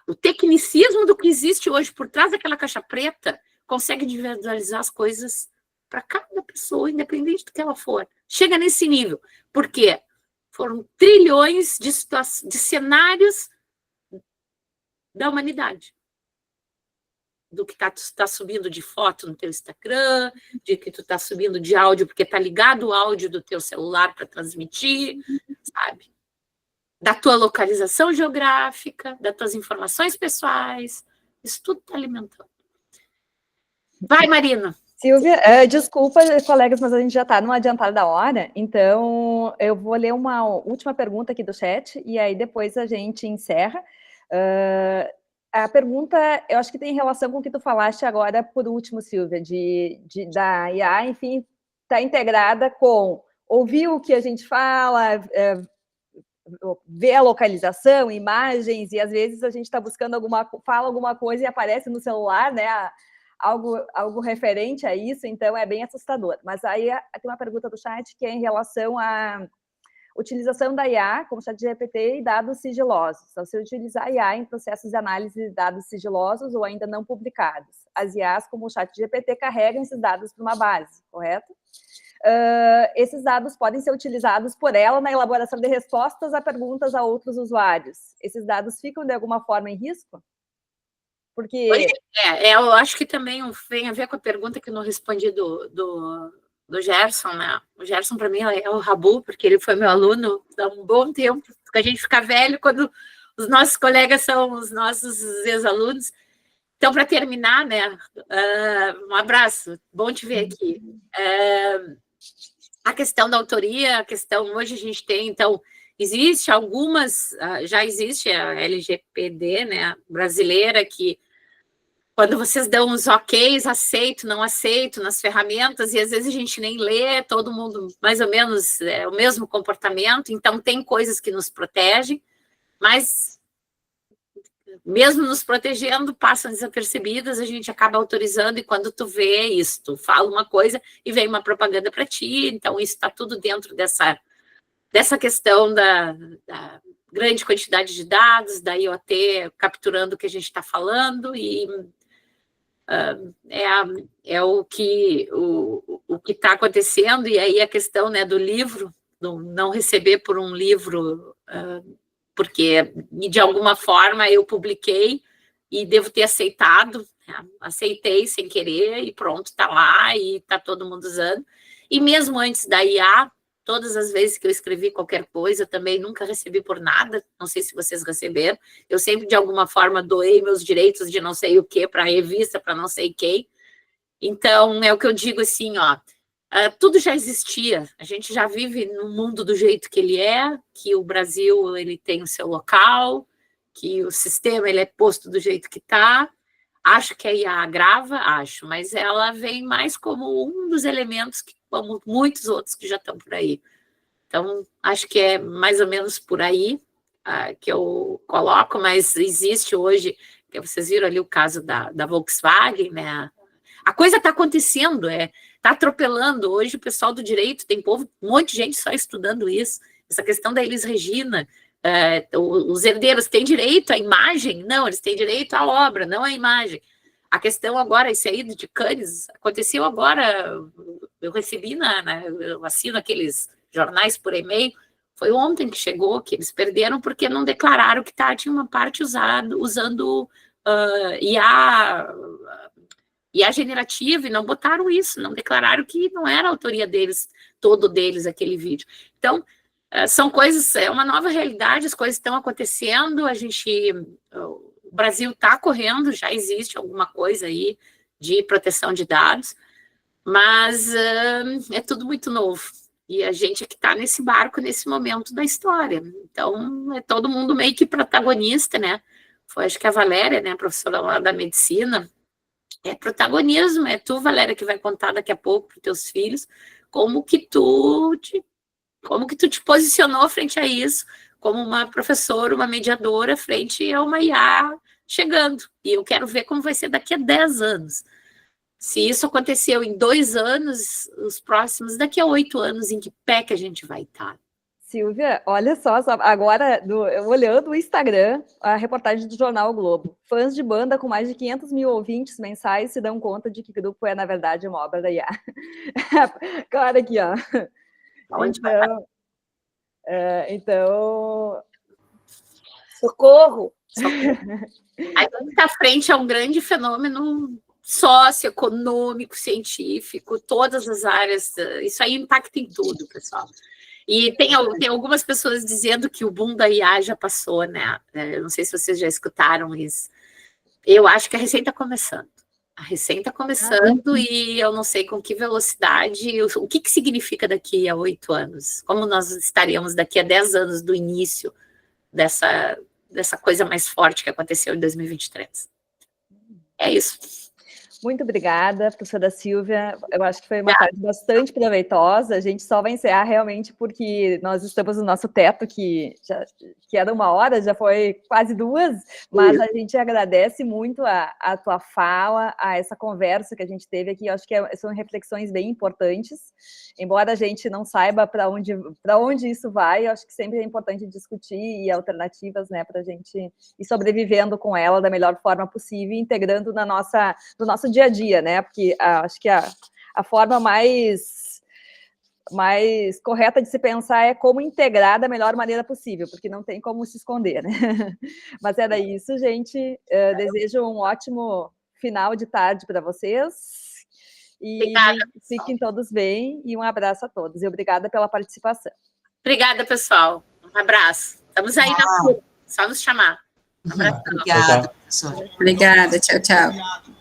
o tecnicismo do que existe hoje por trás daquela caixa preta consegue individualizar as coisas para cada pessoa, independente do que ela for. Chega nesse nível. Por quê? Foram trilhões de cenários da humanidade. Do que tu está subindo de foto no teu Instagram, de que tu está subindo de áudio, porque está ligado o áudio do teu celular para transmitir, sabe? Da tua localização geográfica, das tuas informações pessoais, isso tudo está alimentando. Vai, Marina. Silvia, desculpa, colegas, mas a gente já está numa adiantada da hora, então eu vou ler uma última pergunta aqui do chat, e aí depois a gente encerra. A pergunta, eu acho que tem relação com o que tu falaste agora, por último, Silvia, da IA, enfim, está integrada com ouvir o que a gente fala, ver a localização, imagens, e às vezes a gente está buscando fala alguma coisa e aparece no celular, né, algo referente a isso, então é bem assustador. Mas aí tem uma pergunta do chat que é em relação à utilização da IA, como ChatGPT, e dados sigilosos. Então, se utilizar a IA em processos de análise de dados sigilosos ou ainda não publicados. As IAs, como o ChatGPT, carregam esses dados para uma base, correto? Esses dados podem ser utilizados por ela na elaboração de respostas a perguntas a outros usuários. Esses dados ficam, de alguma forma, em risco? Porque... eu acho que também tem a ver com a pergunta que eu não respondi do Gerson, né? O Gerson, para mim, é o Rabu, porque ele foi meu aluno há um bom tempo, porque a gente fica velho quando os nossos colegas são os nossos ex-alunos. Então, para terminar, né? Um abraço, bom te ver aqui. A questão da autoria, hoje a gente tem, então, existe algumas, já existe a LGPD, né, brasileira, que quando vocês dão os OKs, aceito, não aceito, nas ferramentas, e às vezes a gente nem lê, todo mundo mais ou menos o mesmo comportamento, então tem coisas que nos protegem, mas mesmo nos protegendo, passam desapercebidas, a gente acaba autorizando, e quando tu vê isso, tu fala uma coisa e vem uma propaganda para ti, então isso está tudo dentro dessa questão da grande quantidade de dados, da IoT capturando o que a gente está falando, e é o que está acontecendo. E aí a questão, né, do livro, do não receber por um livro, porque de alguma forma eu publiquei e devo ter aceitado, né? Aceitei sem querer e pronto, está lá e está todo mundo usando. E mesmo antes da IA, todas as vezes que eu escrevi qualquer coisa, também nunca recebi por nada, não sei se vocês receberam, eu sempre de alguma forma doei meus direitos de não sei o que para a revista, para não sei quem. Então é o que eu digo assim, ó, tudo já existia, a gente já vive no mundo do jeito que ele é, que o Brasil ele tem o seu local, que o sistema ele é posto do jeito que está. Acho que a IA agrava, mas ela vem mais como um dos elementos, como muitos outros que já estão por aí. Então, acho que é mais ou menos por aí que eu coloco, mas existe hoje, que vocês viram ali o caso da Volkswagen, né? A coisa está acontecendo, está atropelando. Hoje o pessoal do direito, tem um monte de gente só estudando isso. Essa questão da Elis Regina, os herdeiros têm direito à imagem? Não, eles têm direito à obra, não à imagem. A questão agora, esse aí de Cannes, aconteceu agora, eu recebi, eu assino aqueles jornais por e-mail, foi ontem que chegou, que eles perderam porque não declararam que tinha uma parte usando IA generativa, e não botaram isso, não declararam que não era a autoria deles, todo deles, aquele vídeo. Então, são coisas, é uma nova realidade, as coisas estão acontecendo, o Brasil está correndo, já existe alguma coisa aí de proteção de dados, mas é tudo muito novo. E a gente que está nesse barco, nesse momento da história. Então, é todo mundo meio que protagonista, né? Foi, acho que a Valéria, né, a professora lá da medicina, é protagonismo. É tu, Valéria, que vai contar daqui a pouco para os teus filhos como que tu te posicionou frente a isso, como uma professora, uma mediadora, frente a uma IA chegando. E eu quero ver como vai ser daqui a 10 anos. Se isso aconteceu em 2 anos, os próximos, daqui a 8 anos, em que pé que a gente vai estar? Silvia, olha só, agora, olhando o Instagram, a reportagem do jornal o Globo. Fãs de banda com mais de 500 mil ouvintes mensais se dão conta de que o grupo é, na verdade, uma obra da IA. Claro aqui, ó. Então... Socorro! A gente está frente a um grande fenômeno socioeconômico, científico, todas as áreas, isso aí impacta em tudo, pessoal. E tem algumas pessoas dizendo que o boom da IA já passou, né? Eu não sei se vocês já escutaram isso. Eu acho que a recém está começando. A recém está começando e eu não sei com que velocidade, o que significa daqui a 8 anos? Como nós estaremos daqui a 10 anos do início dessa coisa mais forte que aconteceu em 2023? É isso. Muito obrigada, professora Silvia. Eu acho que foi uma tarde bastante proveitosa. A gente só vai encerrar realmente porque nós estamos no nosso teto, que era 1 hora, já foi quase 2, mas a gente agradece muito a tua fala, a essa conversa que a gente teve aqui. Eu acho que são reflexões bem importantes. Embora a gente não saiba para onde isso vai, eu acho que sempre é importante discutir e alternativas, né, para a gente ir sobrevivendo com ela da melhor forma possível, integrando no nosso dia a dia, né? Porque acho que a forma mais correta de se pensar é como integrar da melhor maneira possível, porque não tem como se esconder, né? Mas era isso, gente. Desejo um ótimo final de tarde para vocês. E obrigada, fiquem todos bem e um abraço a todos. E obrigada pela participação. Obrigada, pessoal. Um abraço. Estamos aí na rua, só nos chamar. Um abraço. Obrigada, professora. Obrigada, tchau, tchau.